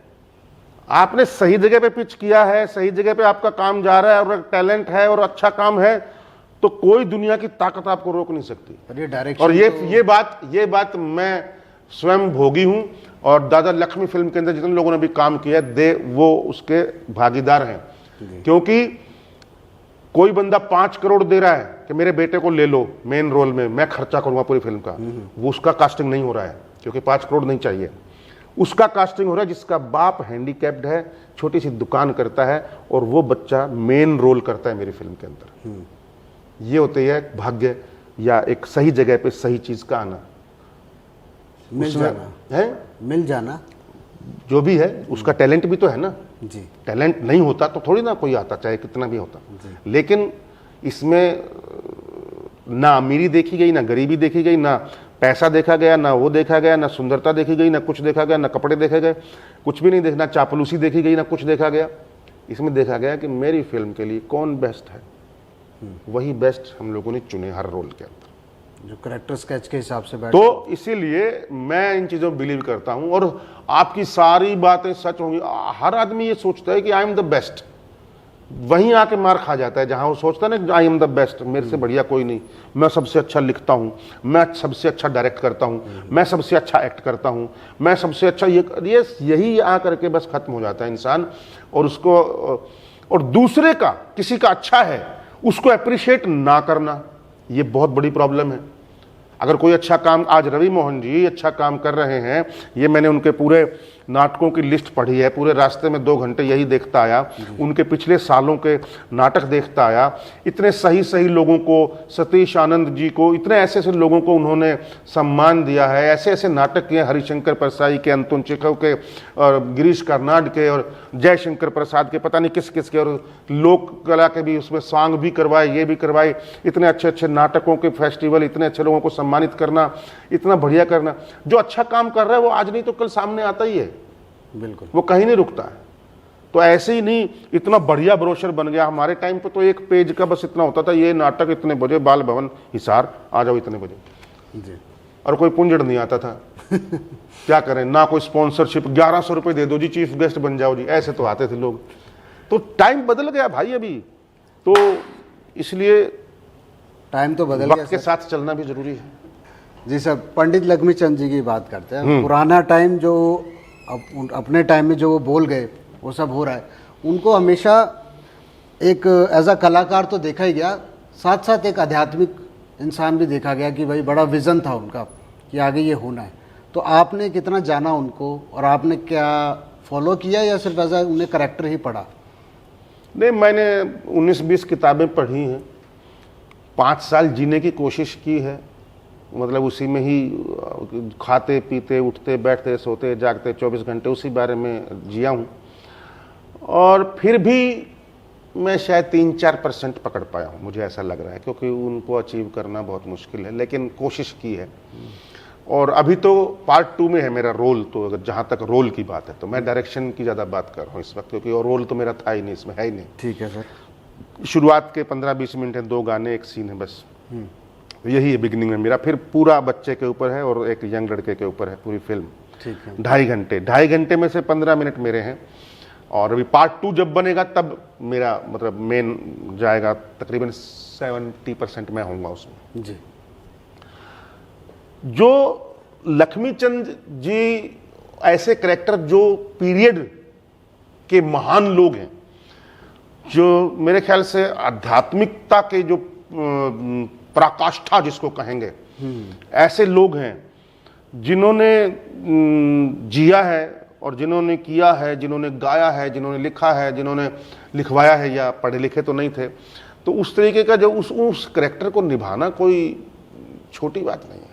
[SPEAKER 2] आपने सही जगह पे पिच किया है, सही जगह पे आपका काम जा रहा है, और टैलेंट है और अच्छा काम है, तो कोई दुनिया की ताकत आपको रोक नहीं सकती।
[SPEAKER 1] डायरेक्शन
[SPEAKER 2] और ये बात मैं स्वयं भोगी हूं, और दादा लक्ष्मी फिल्म के अंदर जितने लोगों ने भी काम किया वो उसके भागीदार हैं। क्योंकि कोई बंदा 5 करोड़ दे रहा है कि मेरे बेटे को ले लो मेन रोल में, मैं खर्चा करूंगा पूरी फिल्म का, वो उसका कास्टिंग नहीं हो रहा है, क्योंकि 5 करोड़ नहीं चाहिए। उसका कास्टिंग हो रहा है जिसका बाप हैंडीकैप्ड है, छोटी सी दुकान करता है, और वो बच्चा मेन रोल करता है मेरी फिल्म के अंदर। ये होती है भाग्य, या एक सही जगह पे सही चीज का आना,
[SPEAKER 1] मिल जाना
[SPEAKER 2] है,
[SPEAKER 1] मिल जाना।
[SPEAKER 2] जो भी है उसका टैलेंट भी तो है ना
[SPEAKER 1] जी।
[SPEAKER 2] टैलेंट नहीं होता तो थोड़ी ना कोई आता, चाहे कितना भी होता। लेकिन इसमें ना अमीरी देखी गई, ना गरीबी देखी गई, ना पैसा देखा गया, ना वो देखा गया, ना सुंदरता देखी गई, ना कुछ देखा गया, ना कपड़े देखे गए, कुछ भी नहीं देखना, चापलूसी देखी गई, ना कुछ देखा गया। इसमें देखा गया कि मेरी फिल्म के लिए कौन बेस्ट है, वही बेस्ट हम लोगों ने चुने हर रोल के अंदर,
[SPEAKER 1] जो करेक्टर स्केच के हिसाब से बैठ।
[SPEAKER 2] तो इसीलिए मैं इन चीजों में बिलीव करता हूं, और आपकी सारी बातें सच होंगी। हर आदमी ये सोचता है कि आई एम द बेस्ट, वहीं आके मार खा जाता है जहां वो सोचता है ना आई एम द बेस्ट, मेरे से बढ़िया कोई नहीं, मैं सबसे अच्छा लिखता हूं, मैं सबसे अच्छा डायरेक्ट करता हूं, मैं सबसे अच्छा एक्ट करता हूं, मैं सबसे अच्छा यही आ करके बस खत्म हो जाता है इंसान। और उसको, और दूसरे का, किसी का अच्छा है उसको अप्रिशिएट ना करना, ये बहुत बड़ी प्रॉब्लम है। अगर कोई अच्छा काम, आज रवि मोहन जी अच्छा काम कर रहे हैं, ये मैंने उनके पूरे नाटकों की लिस्ट पढ़ी है, पूरे रास्ते में 2 घंटे यही देखता आया, उनके पिछले सालों के नाटक देखता आया। इतने सही सही लोगों को, सतीश आनंद जी को, इतने ऐसे ऐसे लोगों को उन्होंने सम्मान दिया है, ऐसे ऐसे नाटक किए, हरिशंकर परसाई के, अंतुन चिखव के, और गिरीश कर्नाड के, और जयशंकर प्रसाद के, पता नहीं किस किस के, और लोक कला के भी उसमें सॉन्ग भी करवाए, ये भी करवाए। इतने अच्छे अच्छे नाटकों के फेस्टिवल, इतने अच्छे लोगों को सम्मानित करना, इतना बढ़िया करना। जो अच्छा काम कर रहा है वो आज नहीं तो कल सामने आता ही है,
[SPEAKER 1] बिल्कुल,
[SPEAKER 2] वो कहीं नहीं रुकता है। तो ऐसे ही नहीं, इतना बढ़िया ब्रोशर बन गया। हमारे टाइम पे तो एक पेज का बस इतना होता था, ये नाटक इतने बजे, बाल भवन हिसार, आ जाओ इतने बजे
[SPEAKER 1] जी।
[SPEAKER 2] और कोई पुंजड़ नहीं आता था। क्या करें, ना कोई स्पॉन्सरशिप, 1100 रुपए दे दो जी, चीफ गेस्ट बन जाओ जी, ऐसे तो आते थे लोग। तो टाइम बदल गया भाई अभी, तो इसलिए
[SPEAKER 1] टाइम तो बदल गया,
[SPEAKER 2] वक्त के साथ चलना भी जरूरी है।
[SPEAKER 1] जी सर, पंडित लक्ष्मीचंद जी की बात करते हैं। पुराना टाइम जो अपने टाइम में जो वो बोल गए वो सब हो रहा है, उनको हमेशा एक एज अ कलाकार तो देखा ही गया, साथ साथ एक आध्यात्मिक इंसान भी देखा गया कि भाई बड़ा विजन था उनका कि आगे ये होना है। तो आपने कितना जाना उनको, और आपने क्या फॉलो किया या सिर्फ एज अ उन्हें करेक्टर ही पढ़ा?
[SPEAKER 2] नहीं, मैंने 19-20 किताबें पढ़ी हैं, 5 साल जीने की कोशिश की है, मतलब उसी में ही खाते पीते उठते बैठते सोते जागते 24 घंटे उसी बारे में जिया हूँ। और फिर भी मैं शायद 3-4% पकड़ पाया हूँ, मुझे ऐसा लग रहा है, क्योंकि उनको अचीव करना बहुत मुश्किल है, लेकिन कोशिश की है। और अभी तो पार्ट 2 में है मेरा रोल, तो अगर जहाँ तक रोल की बात है तो मैं डायरेक्शन की ज़्यादा बात कर रहा हूँ इस वक्त, क्योंकि और रोल तो मेरा था ही नहीं, इसमें है ही नहीं।
[SPEAKER 1] ठीक है सर।
[SPEAKER 2] शुरुआत के 15-20 मिनट है, 2 गाने, 1 सीन है बस, तो यही है बिगिनिंग में मेरा। फिर पूरा बच्चे के ऊपर है और एक यंग लड़के के ऊपर है पूरी फिल्म।
[SPEAKER 1] ठीक है।
[SPEAKER 2] 2.5 घंटे में से 15 मिनट मेरे हैं, और अभी पार्ट 2 जब बनेगा तब मेरा मतलब मेन जाएगा, तकरीबन 70% मैं होऊंगा उसमें।
[SPEAKER 1] जी।
[SPEAKER 2] जो लक्ष्मीचंद जी ऐसे करैक्टर जो पीरियड के महान लोग हैं, जो मेरे ख्याल से आध्यात्मिकता के जो पराकाष्ठा जिसको कहेंगे, ऐसे लोग हैं जिन्होंने जिया है और जिन्होंने किया है, जिन्होंने गाया है, जिन्होंने लिखा है, जिन्होंने लिखवाया है, या पढ़े लिखे तो नहीं थे, तो उस तरीके का जो उस करैक्टर को निभाना कोई छोटी बात नहीं है।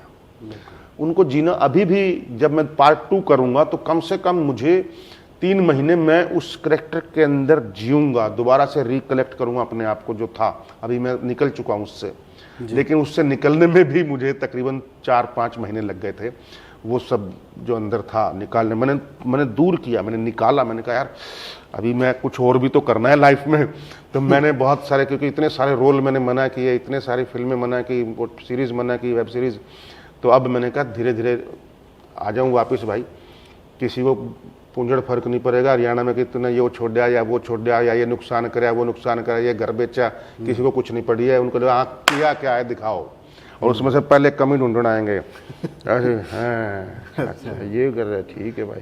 [SPEAKER 2] उनको जीना, अभी भी जब मैं पार्ट 2 करूंगा तो कम से कम मुझे 3 महीने मैं उस करैक्टर के अंदर जीऊंगा, दोबारा से रिकलेक्ट करूंगा अपने आप को जो था। अभी मैं निकल चुका हूं उससे, लेकिन उससे निकलने में भी मुझे तकरीबन 4-5 महीने लग गए थे। वो सब जो अंदर था निकालने, मैंने दूर किया, मैंने निकाला। मैंने कहा यार अभी मैं कुछ और भी तो करना है लाइफ में, तो मैंने बहुत सारे, क्योंकि इतने सारे रोल मैंने मना किए, इतने सारी फिल्में मना की, सीरीज मना की, वेब सीरीज, तो अब मैंने कहा धीरे धीरे आ जाऊँ वापस भाई, किसी को पूंजड़ फर्क नहीं पड़ेगा हरियाणा में कि तूने ये छोड़ दिया या वो छोड़ दिया, या ये नुकसान करे वो नुकसान करे, ये घर बेचा, किसी को कुछ नहीं पड़ी है। उनको किया क्या है दिखाओ, और उसमें से पहले कमी ढूंढना आएंगे। अरे हाँ अच्छा ये कर रहे, ठीक है भाई,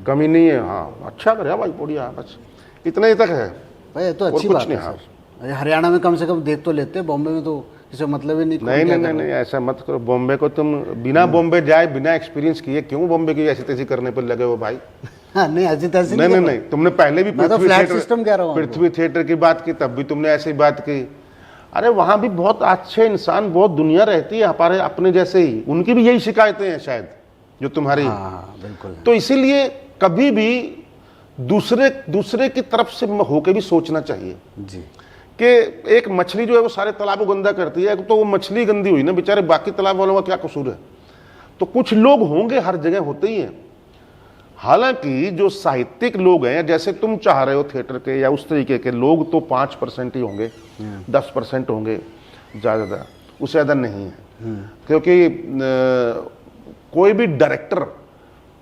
[SPEAKER 2] कमी नहीं है, हाँ अच्छा कर भाई बढ़िया, बस इतना ही तक है
[SPEAKER 1] भाई। ये तो अच्छी बात है सर। हरियाणा में कम से कम देख तो लेते हैं, बॉम्बे में तो किसी मतलब ही नहीं।
[SPEAKER 2] नहीं, ऐसा मत करो। बॉम्बे को तुम बिना बॉम्बे जाए, बिना एक्सपीरियंस किए क्यों बॉम्बे की ऐसी तैसी करने पर लगे हो भाई?
[SPEAKER 1] नहीं ऐसी तैसी
[SPEAKER 2] नहीं, तुमने पहले भी
[SPEAKER 1] पृथ्वी
[SPEAKER 2] थिएटर की बात की, तब भी तुमने ऐसी बात की। अरे वहां भी बहुत अच्छे इंसान, बहुत दुनिया रहती है हमारे अपने जैसे ही, उनकी भी यही शिकायतें हैं शायद जो तुम्हारी।
[SPEAKER 1] बिल्कुल।
[SPEAKER 2] तो इसीलिए कभी भी दूसरे की तरफ से होके भी सोचना चाहिए
[SPEAKER 1] जी,
[SPEAKER 2] कि एक मछली जो है वो सारे तालाब को गंदा करती है, तो वो मछली गंदी हुई ना बेचारे, बाकी तालाब वालों का क्या कसूर है? तो कुछ लोग होंगे, हर जगह होते ही हैं। हालांकि जो साहित्यिक लोग हैं, जैसे तुम चाह रहे हो थिएटर के या उस तरीके के लोग, तो 5% ही होंगे, 10% होंगे ज़्यादा, उससे ज़्यादा नहीं है। क्योंकि कोई भी डायरेक्टर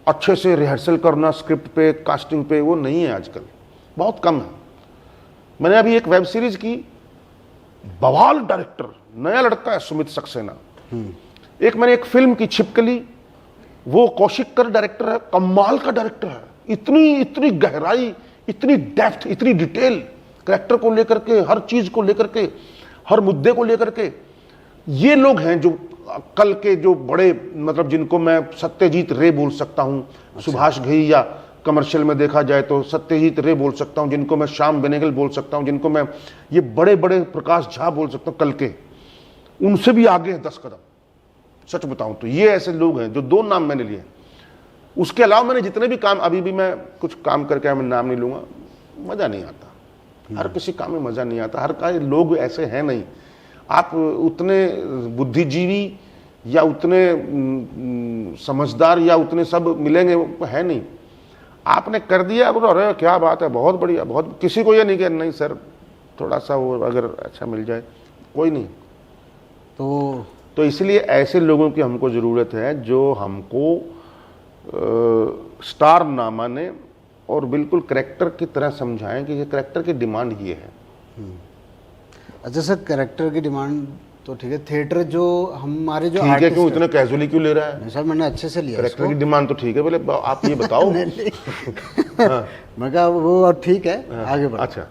[SPEAKER 2] अच्छे से रिहर्सल करना स्क्रिप्ट पे, कास्टिंग पे, वो नहीं है आजकल, बहुत कम है। मैंने अभी एक वेब सीरीज की, बवाल डायरेक्टर, नया लड़का है सुमित सक्सेना। मैंने एक फिल्म की छिपकली, वो कौशिक कर डायरेक्टर है, कमाल का डायरेक्टर है। इतनी गहराई, इतनी डेप्थ, इतनी डिटेल कैरेक्टर को लेकर के, हर चीज को लेकर के, हर मुद्दे को लेकर के। ये लोग हैं जो कल के जो बड़े, मतलब जिनको मैं सत्यजीत रे बोल सकता हूं, सुभाष घई, या कमर्शियल में देखा जाए तो सत्यजीत रे बोल सकता हूं, जिनको मैं श्याम बेनेगल बोल सकता हूं, जिनको मैं ये बड़े बड़े प्रकाश झा बोल सकता हूं, कल के उनसे भी आगे हैं 10 कदम। सच बताऊं तो ये ऐसे लोग हैं जो 2 नाम मैंने लिए। उसके अलावा मैंने जितने भी काम, अभी भी मैं कुछ काम करके मैं नाम नहीं लूंगा, मजा नहीं आता। हर किसी काम में मजा नहीं आता, हर का लोग ऐसे हैं नहीं। आप उतने बुद्धिजीवी या उतने समझदार या उतने सब मिलेंगे, है नहीं। आपने कर दिया, बोलो अरे क्या बात है, बहुत बढ़िया, बहुत। किसी को ये नहीं कि नहीं सर थोड़ा सा वो अगर अच्छा मिल जाए, कोई नहीं। तो इसलिए ऐसे लोगों की हमको ज़रूरत है जो हमको स्टार ना माने और बिल्कुल करैक्टर की तरह समझाएं कि ये करैक्टर की डिमांड ये है।
[SPEAKER 1] अच्छा सर, करैक्टर की डिमांड तो ठीक है, थिएटर जो हमारे जो
[SPEAKER 2] ठीक है, क्यों इतना कैजुअली क्यों ले रहा है?
[SPEAKER 1] नहीं सर, मैंने अच्छे से लिया।
[SPEAKER 2] करैक्टर की डिमांड तो ठीक है, बोले आप ये बताओ।
[SPEAKER 1] मैं कहा वो और ठीक है, आगे बढ़ो।
[SPEAKER 2] अच्छा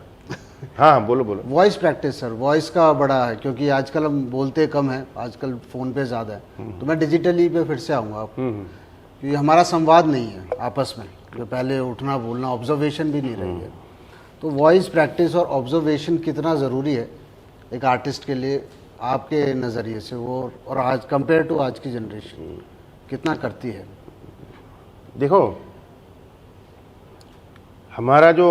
[SPEAKER 2] हाँ बोलो।
[SPEAKER 1] वॉइस प्रैक्टिस सर, वॉइस का बड़ा है, क्योंकि आजकल हम बोलते कम है, आजकल फ़ोन पे ज़्यादा है। तो मैं डिजिटली पे फिर से आऊँगा आप, क्योंकि हमारा संवाद नहीं है आपस में, जो पहले उठना बोलना, ऑब्जर्वेशन भी नहीं रही है। तो वॉइस प्रैक्टिस और ऑब्जर्वेशन कितना ज़रूरी है एक आर्टिस्ट के लिए आपके नज़रिए से, वो और आज कंपेयर टू आज की जनरेशन कितना करती है?
[SPEAKER 2] देखो, हमारा जो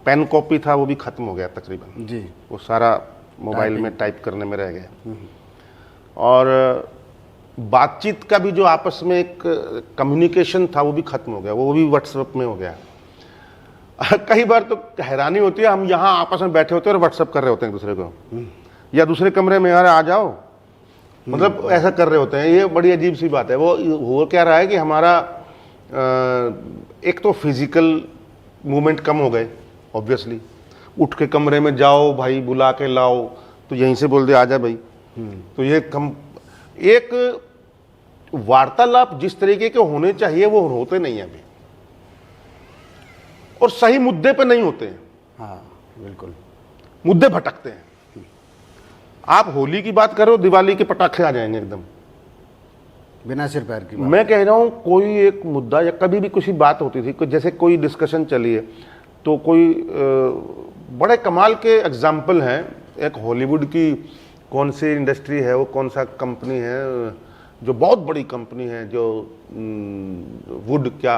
[SPEAKER 2] पेन कॉपी था वो भी खत्म हो गया तकरीबन
[SPEAKER 1] जी।
[SPEAKER 2] वो सारा मोबाइल में टाइप करने में रह गया। और बातचीत का भी जो आपस में एक कम्युनिकेशन था वो भी खत्म हो गया, वो भी व्हाट्सएप में हो गया। कई बार तो हैरानी होती है, हम यहाँ आपस में बैठे होते हैं और व्हाट्सएप कर रहे होते हैं एक दूसरे को, या दूसरे कमरे में यार आ जाओ, मतलब ऐसा कर रहे होते हैं। ये बड़ी अजीब सी बात है। वो हो क्या रहा है कि हमारा एक तो फिजिकल मूवमेंट कम हो गए, ऑब्वियसली उठ के कमरे में जाओ भाई, बुला के लाओ, तो यहीं से बोल दे आ जा भाई। तो ये कम, एक वार्तालाप जिस तरीके के होने चाहिए वो होते नहीं है अभी, और सही मुद्दे पे नहीं होते हैं।
[SPEAKER 1] हाँ बिल्कुल,
[SPEAKER 2] मुद्दे भटकते हैं। आप होली की बात करो, दिवाली के पटाखे आ जाएंगे एकदम
[SPEAKER 1] बिना सिर पैर की बात।
[SPEAKER 2] मैं कह रहा हूं कोई एक मुद्दा या कभी भी कुछ बात होती थी, जैसे कोई डिस्कशन चली है, तो कोई बड़े कमाल के एग्जाम्पल हैं। एक हॉलीवुड की कौन सी इंडस्ट्री है, वो कौन सा कंपनी है जो बहुत बड़ी कंपनी है, जो वुड क्या,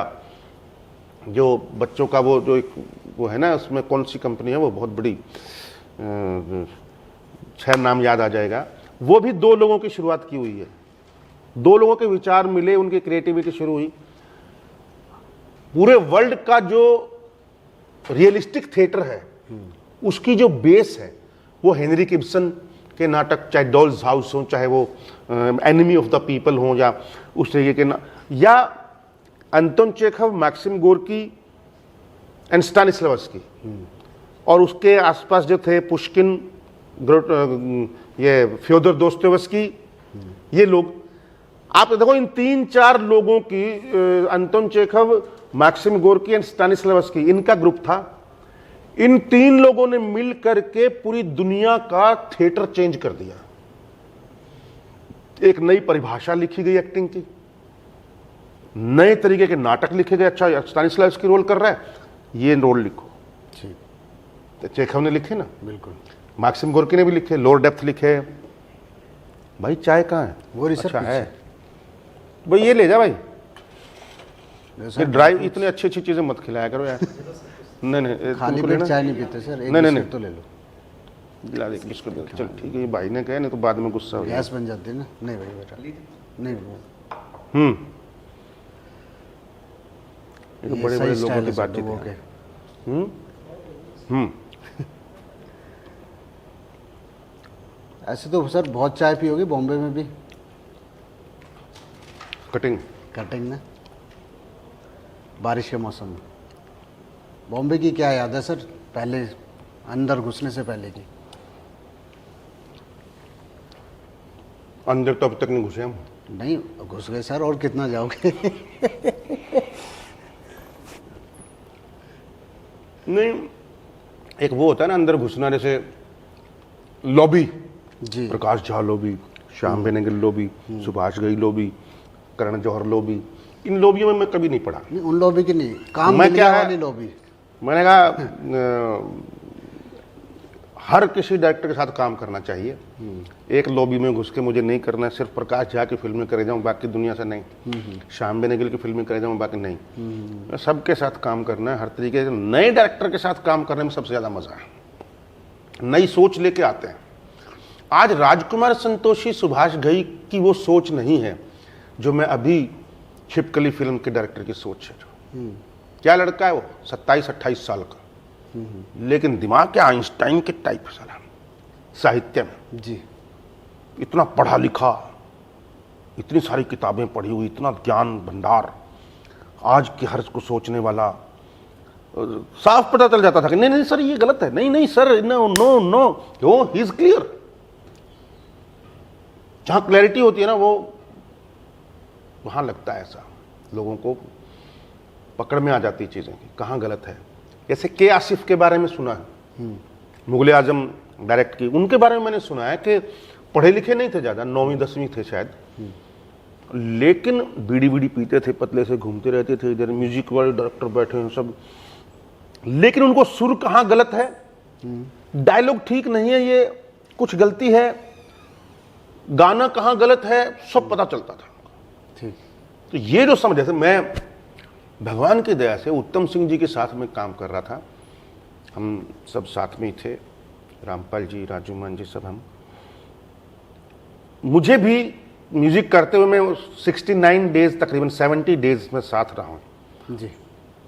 [SPEAKER 2] जो बच्चों का वो जो एक वो है ना, उसमें कौन सी कंपनी है वो बहुत बड़ी, खैर नाम याद आ जाएगा। वो भी 2 लोगों की शुरुआत की हुई है, 2 लोगों के विचार मिले, उनकी क्रिएटिविटी शुरू हुई। पूरे वर्ल्ड का जो रियलिस्टिक थिएटर है उसकी जो बेस है वो हेनरी गिब्सन के नाटक, चाहे डॉल्स हाउस हो, चाहे वो एनिमी ऑफ द पीपल हो, या उस तरीके के या Anton Chekhov, Maxim Gorky and Stanislavski, और उसके आसपास जो थे पुष्किन, ये फ्योदर दोस्तोयेवस्की, ये लोग। आप देखो इन 3-4 लोगों की, Anton Chekhov, Maxim Gorky and Stanislavski, इनका ग्रुप था। इन 3 लोगों ने मिल करके पूरी दुनिया का थिएटर चेंज कर दिया। एक नई परिभाषा लिखी गई एक्टिंग की, नए तरीके के नाटक लिखे गए। अच्छा स्टानिस्लावस्की रोल कर रहा है, ये रोल लिखो, तो चेखव ने लिखे ना,
[SPEAKER 1] बिल्कुल।
[SPEAKER 2] मैक्सिम गोर्की ने भी लिखे, लोअर डेप्थ लिखे। भाई चाय कहाँ है?
[SPEAKER 1] वो रिसर्च
[SPEAKER 2] अच्छा है भाई, ये ले जा भाई, ये ड्राइव, इतनी अच्छी अच्छी चीजें मत खिलाया करो यार। नहीं
[SPEAKER 1] खाली पेट चाय नहीं पीते सर, एक
[SPEAKER 2] नहीं
[SPEAKER 1] तो ले लो,
[SPEAKER 2] दिला दे बिस्कुट दे। चल ठीक है, ये भाई ने कहा, नहीं तो बाद में गुस्सा हो जाएगा।
[SPEAKER 1] गैस बन जाती है ना। नहीं भाई बेटा, नहीं
[SPEAKER 2] ये तो बड़े बड़े लोगों की बातचीत है।
[SPEAKER 1] ऐसे तो सर बहुत चाय पी होगी बॉम्बे में भी। कटिंग ना, बारिश के मौसम में। बॉम्बे की क्या याद है सर, पहले अंदर घुसने से पहले की?
[SPEAKER 2] अंदर तो अब तक नहीं घुसे हम।
[SPEAKER 1] नहीं घुस गए सर, और कितना जाओगे?
[SPEAKER 2] नहीं, एक वो होता है ना अंदर घुसना, जैसे लॉबी,
[SPEAKER 1] जी,
[SPEAKER 2] Prakash Jha lobby, Shyam Benegal lobby, Subhash Ghai lobby, Karan Johar lobby, इन लॉबियों में मैं कभी नहीं पढ़ा।
[SPEAKER 1] नहीं, उन लॉबी की नहीं, काम
[SPEAKER 2] मैं
[SPEAKER 1] मिल
[SPEAKER 2] क्या
[SPEAKER 1] गया
[SPEAKER 2] है,
[SPEAKER 1] वाली लॉबी।
[SPEAKER 2] मैंने कहा हर किसी डायरेक्टर के साथ काम करना चाहिए। एक लॉबी में घुस के मुझे नहीं करना है। सिर्फ प्रकाश झा की फिल्में करे जाऊं, बाकी दुनिया से नहीं। श्याम बेनेगल की फिल्में करे जाऊं, बाकी नहीं। सबके साथ काम करना है, हर तरीके से। नए डायरेक्टर के साथ काम करने में सबसे ज्यादा मजा है, नई सोच लेके आते हैं। आज राजकुमार संतोषी, सुभाष घई की वो सोच नहीं है जो मैं अभी छिपकली फिल्म के डायरेक्टर की सोच है। क्या लड़का है वो, 27-28 साल का, लेकिन दिमाग क्या आइंस्टाइन के टाइप साला, साहित्य में
[SPEAKER 1] जी,
[SPEAKER 2] इतना पढ़ा लिखा, इतनी सारी किताबें पढ़ी हुई, इतना ज्ञान भंडार, आज के हर को सोचने वाला। साफ पता चल जाता था कि नहीं नहीं सर ये गलत है, नहीं नहीं sir, no no no, he is clear. जहां क्लैरिटी होती है ना, वो वहां लगता है ऐसा, लोगों को पकड़ में आ जाती है चीजें कि कहाँ गलत है। जैसे के आसिफ के बारे में सुना है, मुगले आजम डायरेक्ट की, उनके बारे में मैंने सुना है कि पढ़े लिखे नहीं थे ज़्यादा, 9वीं 10वीं थे शायद, लेकिन बीड़ी बीड़ी पीते थे, पतले से घूमते रहते थे, इधर म्यूजिक वाले डायरेक्टर बैठे हैं सब, लेकिन उनको सुर कहाँ गलत है, डायलॉग ठीक नहीं है, ये कुछ गलती है, गाना कहाँ गलत है, सब पता चलता था।
[SPEAKER 1] ठीक।
[SPEAKER 2] तो ये जो समझ, जैसे मैं भगवान की दया से उत्तम सिंह जी के साथ में काम कर रहा था, हम सब साथ में ही थे, रामपाल जी, राजू मान जी, सब हम। मुझे भी म्यूजिक करते हुए मैं 69 डेज, तकरीबन 70 डेज में साथ रहा हूँ
[SPEAKER 1] जी।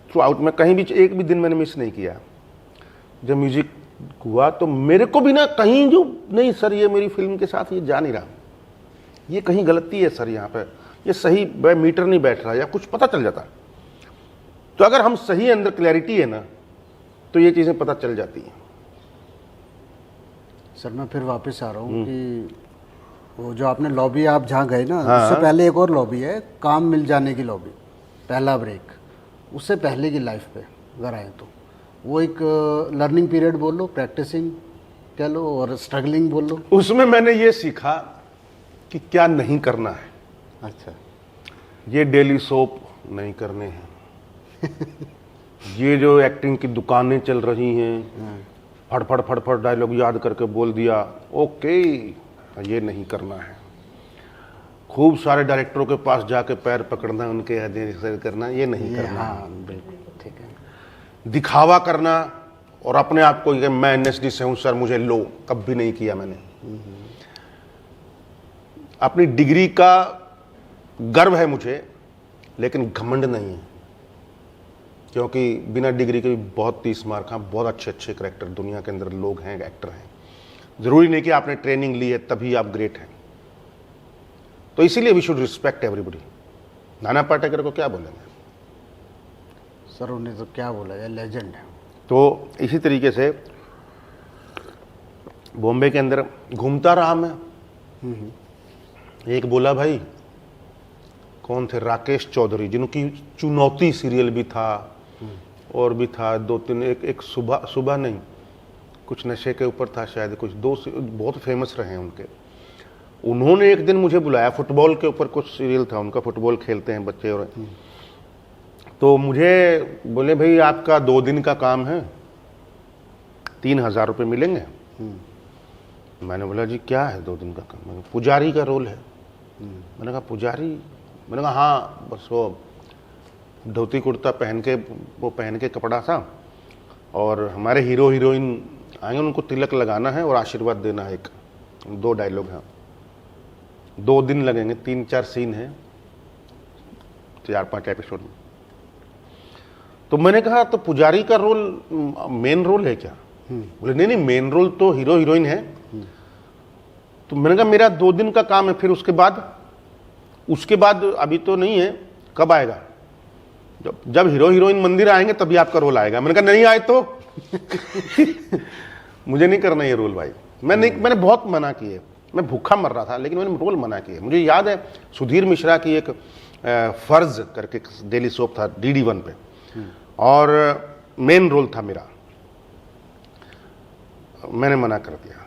[SPEAKER 2] Through out. में कहीं भी एक भी दिन मैंने मिस नहीं किया। जब म्यूजिक हुआ तो मेरे को भी ना कहीं जो नहीं सर ये मेरी फिल्म के साथ ये जा नहीं रहा, ये कहीं गलती है सर, यहाँ पे ये सही मीटर नहीं बैठ रहा, या कुछ पता चल जाता। तो अगर हम सही अंदर क्लैरिटी है ना तो ये चीज़ें पता चल जाती हैं।
[SPEAKER 1] सर मैं फिर वापस आ रहा हूँ कि वो जो आपने लॉबी आप जहाँ गए ना,
[SPEAKER 2] हाँ।
[SPEAKER 1] उससे पहले एक और लॉबी है, काम मिल जाने की लॉबी, पहला ब्रेक, उससे पहले की लाइफ पे अगर आए तो वो एक लर्निंग पीरियड बोल लो, प्रैक्टिसिंग कह लो, और स्ट्रगलिंग बोल लो।
[SPEAKER 2] उसमें मैंने ये सीखा कि क्या नहीं करना है।
[SPEAKER 1] अच्छा।
[SPEAKER 2] ये डेली सोप नहीं करने हैं ये जो एक्टिंग की दुकानें चल रही हैं, फड़फड़ फड़फड़ डायलॉग याद करके बोल दिया, ओके ये नहीं करना है। खूब सारे डायरेक्टरों के पास जाके पैर पकड़ना, उनके आदेश करना, ये नहीं करना।
[SPEAKER 1] हाँ बिल्कुल ठीक है।
[SPEAKER 2] दिखावा करना और अपने आप को कि मैं एनएसडी से हूं सर मुझे लो, कभी नहीं किया मैंने। अपनी डिग्री का गर्व है मुझे, लेकिन घमंड नहीं है, क्योंकि बिना डिग्री के भी बहुत 30 मार्क, हाँ बहुत अच्छे अच्छे करेक्टर दुनिया के अंदर लोग हैं, एक्टर हैं। जरूरी नहीं कि आपने ट्रेनिंग ली है तभी आप ग्रेट हैं। तो इसीलिए we should respect everybody. Nana Patekar को क्या बोलेंगे
[SPEAKER 1] सर, उन्हें तो क्या बोला जाए, लेजेंड है।
[SPEAKER 2] तो इसी तरीके से बॉम्बे के अंदर घूमता रहा मैं। एक बोला भाई, कौन थे, राकेश चौधरी, जिनकी चुनौती सीरियल भी था और भी था, 2-3, एक सुबह नहीं, कुछ नशे के ऊपर था शायद, कुछ बहुत फेमस रहे हैं उनके। उन्होंने एक दिन मुझे बुलाया, फुटबॉल के ऊपर कुछ सीरियल था उनका, फुटबॉल खेलते हैं बच्चे, और तो मुझे बोले भाई आपका 2 दिन का काम है, 3000 रुपये मिलेंगे। मैंने बोला जी क्या है 2 दिन का काम? मैंने पुजारी का रोल है। मैंने कहा पुजारी? मैंने कहा हाँ, बस वो धोती कुर्ता पहन के, वो पहन के कपड़ा था, और हमारे हीरो हीरोइन आएंगे, उनको तिलक लगाना है और आशीर्वाद देना है। 2 डायलॉग हैं, 2 दिन लगेंगे, 3-4 सीन है, 4-5 एपिसोड में। तो मैंने कहा तो पुजारी का रोल मेन रोल है क्या? बोले नहीं नहीं, मेन रोल तो हीरो हीरोइन है। तो मैंने कहा मेरा 2 दिन का काम है, फिर उसके बाद अभी तो नहीं है, कब आएगा? जब हीरो हीरोइन मंदिर आएंगे तभी आपका रोल आएगा। मैंने कहा नहीं आए तो मुझे नहीं करना ये रोल भाई। मैंने बहुत मना किए, मैं भूखा मर रहा था, लेकिन मैंने रोल मना किए। मुझे याद है सुधीर मिश्रा की एक फर्ज करके डेली सोप था DD1 पे, और मेन रोल था मेरा। मैंने मना कर दिया,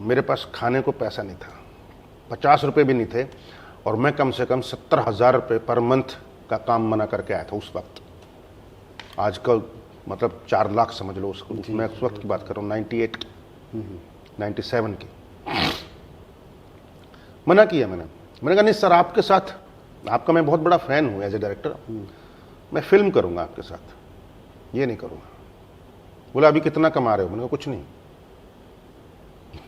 [SPEAKER 2] मेरे पास खाने को पैसा नहीं था, 50 रुपये भी नहीं थे, और मैं कम से कम 70,000 रुपये पर मंथ का काम मना करके आया था उस वक्त। आजकल मतलब 4 लाख समझ लो उसको। मैं उस वक्त की बात कर रहा हूँ, 98 97 की। मना किया मैंने कहा नहीं सर, आपके साथ, आपका मैं बहुत बड़ा फैन हूँ एज ए डायरेक्टर, मैं फिल्म करूँगा आपके साथ, ये नहीं करूँगा। बोला अभी कितना कमा रहे हो? मैंने कहा कुछ नहीं।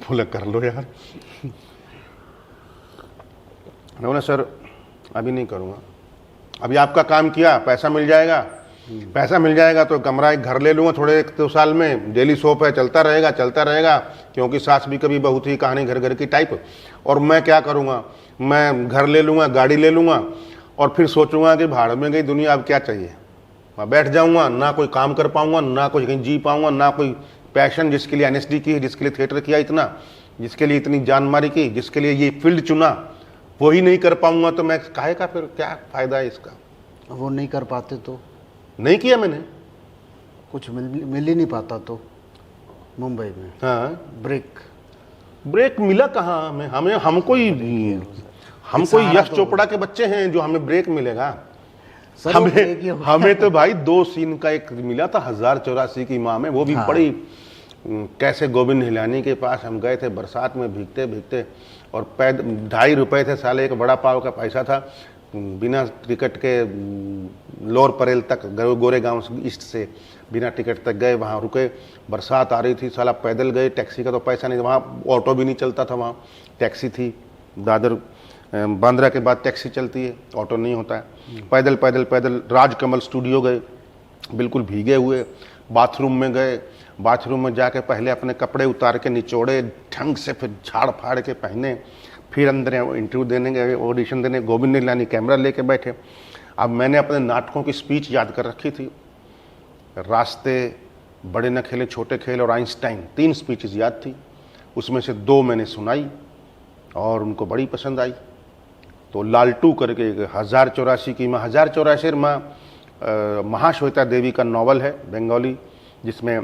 [SPEAKER 2] बोला कर लो यार। मैं बोला सर अभी नहीं करूँगा, अभी आपका काम किया, पैसा मिल जाएगा, पैसा मिल जाएगा तो कमरा एक घर ले लूँगा थोड़े 1-2 साल में, डेली सोप है, चलता रहेगा, क्योंकि सास भी कभी बहू थी कहानी घर घर की टाइप। और मैं क्या करूँगा, मैं घर ले लूँगा, गाड़ी ले लूँगा, और फिर सोचूंगा कि भाड़ में गई दुनिया, अब क्या चाहिए। मैं बैठ जाऊँगा, ना कोई काम कर पाऊँगा, ना कुछ कहीं जी पाऊँगा, ना कोई पैशन जिसके लिए एनएसडी की, जिसके लिए थिएटर किया इतना, जिसके लिए इतनी जानमारी की, जिसके लिए ये फील्ड चुना, वही नहीं कर पाऊँगा तो मैं काहे का, फिर क्या फ़ायदा है इसका?
[SPEAKER 1] वो नहीं कर पाते तो
[SPEAKER 2] नहीं किया मैंने,
[SPEAKER 1] कुछ मिल ही नहीं पाता तो मुंबई में।
[SPEAKER 2] हाँ,
[SPEAKER 1] ब्रेक
[SPEAKER 2] मिला कहाँ हमें? हम कोई यश चोपड़ा के बच्चे हैं जो हमें ब्रेक मिलेगा? हमें तो भाई 2 सीन का एक मिला था 1084 की माँ में, वो भी हाँ। बड़ी कैसे गोविंद हिलानी के पास हम गए थे बरसात में भीगते भीगते, और 2.5 रुपए थे साले, एक बड़ा पाव का पैसा था, बिना टिकट के लोअर परेल तक गोरेगांव ईस्ट से बिना टिकट तक गए, वहाँ रुके, बरसात आ रही थी, साला पैदल गए, टैक्सी का तो पैसा नहीं था, वहाँ ऑटो भी नहीं चलता था, वहाँ टैक्सी थी, दादर बांद्रा के बाद टैक्सी चलती है, ऑटो नहीं होता है, पैदल पैदल पैदल राजकमल स्टूडियो गए, बिल्कुल भीगे हुए, बाथरूम में गए, बाथरूम में जाके पहले अपने कपड़े उतार के निचोड़े ढंग से, फिर झाड़ फाड़ के पहने, फिर अंदर इंटरव्यू देने गए, ऑडिशन देने, गोविंद निहलानी कैमरा लेके बैठे। अब मैंने अपने नाटकों की स्पीच याद कर रखी थी, रास्ते, बड़े न खेले छोटे खेल और आइंस्टाइन, 3 स्पीचेस याद थी, उसमें से 2 मैंने सुनाई और उनको बड़ी पसंद आई। तो लालटू करके 1084 की माँ, 1084 माँ महाश्वेता देवी का नॉवल है बंगाली, जिसमें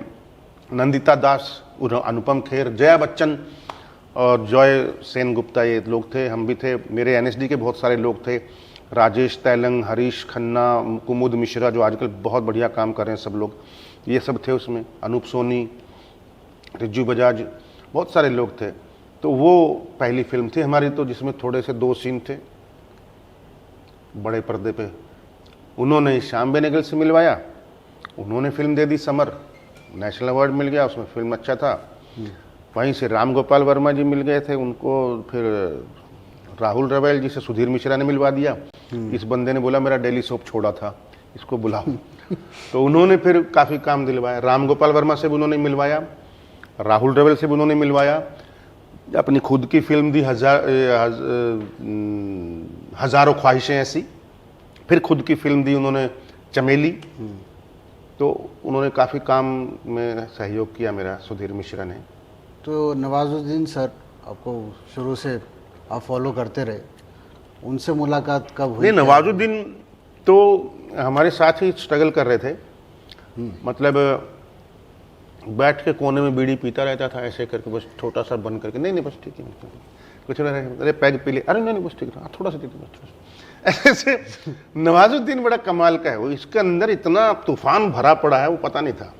[SPEAKER 2] नंदिता दास, अनुपम खेर, जया बच्चन और जॉय सेन गुप्ता ये लोग थे, हम भी थे, मेरे एनएसडी के बहुत सारे लोग थे, राजेश तैलंग, हरीश खन्ना, कुमुद मिश्रा जो आजकल बहुत बढ़िया काम कर रहे हैं सब लोग, ये सब थे उसमें, अनूप सोनी, रिज्जू बजाज, बहुत सारे लोग थे। तो वो पहली फिल्म थी हमारी, तो जिसमें थोड़े से 2 सीन थे बड़े पर्दे पे। उन्होंने श्याम बेनेगल से मिलवाया, उन्होंने फिल्म दे दी समर, नेशनल अवार्ड मिल गया, उसमें फिल्म अच्छा था। वहीं से राम गोपाल वर्मा जी मिल गए थे, उनको फिर राहुल रवेल जी से सुधीर मिश्रा ने मिलवा दिया। इस बंदे ने बोला मेरा डेली सोप छोड़ा था, इसको बुलाओ। तो उन्होंने फिर काफ़ी काम दिलवाया, राम गोपाल वर्मा से भी उन्होंने मिलवाया, राहुल रवेल से भी उन्होंने मिलवाया, अपनी खुद की फिल्म दी हजारों ख्वाहिशें ऐसी, फिर खुद की फिल्म दी उन्होंने चमेली। तो उन्होंने काफ़ी काम में सहयोग किया मेरा, सुधीर मिश्रा ने।
[SPEAKER 1] तो नवाजुद्दीन सर आपको शुरू से आप फॉलो करते रहे, उनसे मुलाकात कब हुई?
[SPEAKER 2] नहीं, नवाजुद्दीन तो हमारे साथ ही स्ट्रगल कर रहे थे, मतलब बैठ के कोने में बीड़ी पीता रहता था ऐसे करके, बस छोटा सा बंद करके, नहीं बस ठीक है, कुछ नहीं, अरे पैग पी ले, अरे नहीं बस ठीक है, थोड़ा सा ठीक है, ऐसे। नवाजुद्दीन बड़ा कमाल का है, वो इसके अंदर इतना तूफान भरा पड़ा है, वो पता नहीं था।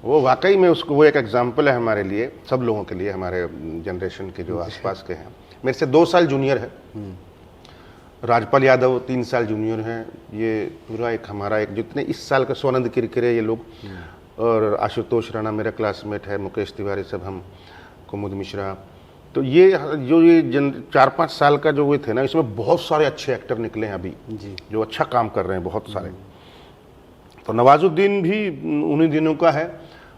[SPEAKER 2] वो वाकई में उसको, वो एक एग्जाम्पल है हमारे लिए, सब लोगों के लिए, हमारे जनरेशन के जो आसपास के हैं। मेरे से 2 साल जूनियर है, राजपाल यादव 3 साल जूनियर हैं, ये पूरा एक हमारा एक जितने इस साल का सोनंद किरकिरे ये लोग, और आशुतोष राणा मेरा क्लासमेट है, मुकेश तिवारी, सब हम, कुमुद मिश्रा। तो ये जो ये 4-5 साल का जो वो थे ना, इसमें बहुत सारे अच्छे एक्टर निकले हैं अभी जी, जो अच्छा काम कर रहे हैं बहुत सारे। तो नवाजुद्दीन भी उन्हीं दिनों का है,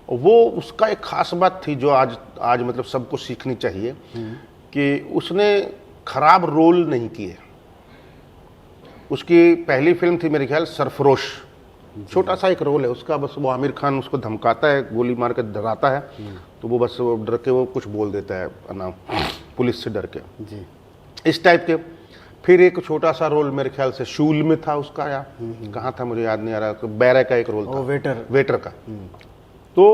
[SPEAKER 2] वो उसका एक खास बात थी जो आज मतलब सबको सीखनी चाहिए, कि उसने खराब रोल नहीं किए। उसकी पहली फिल्म थी मेरे ख्याल सरफरोश, छोटा सा एक रोल है उसका, बस वो आमिर खान उसको धमकाता है, गोली मार के डराता है, तो वो बस वो डर के वो कुछ बोल देता है ना, पुलिस से डर के जी, इस टाइप के। फिर एक छोटा सा रोल मेरे ख्याल से शूल में था उसका, या कहाँ था मुझे याद नहीं आ रहा, तो बैरा का एक रोल था, वेटर का। तो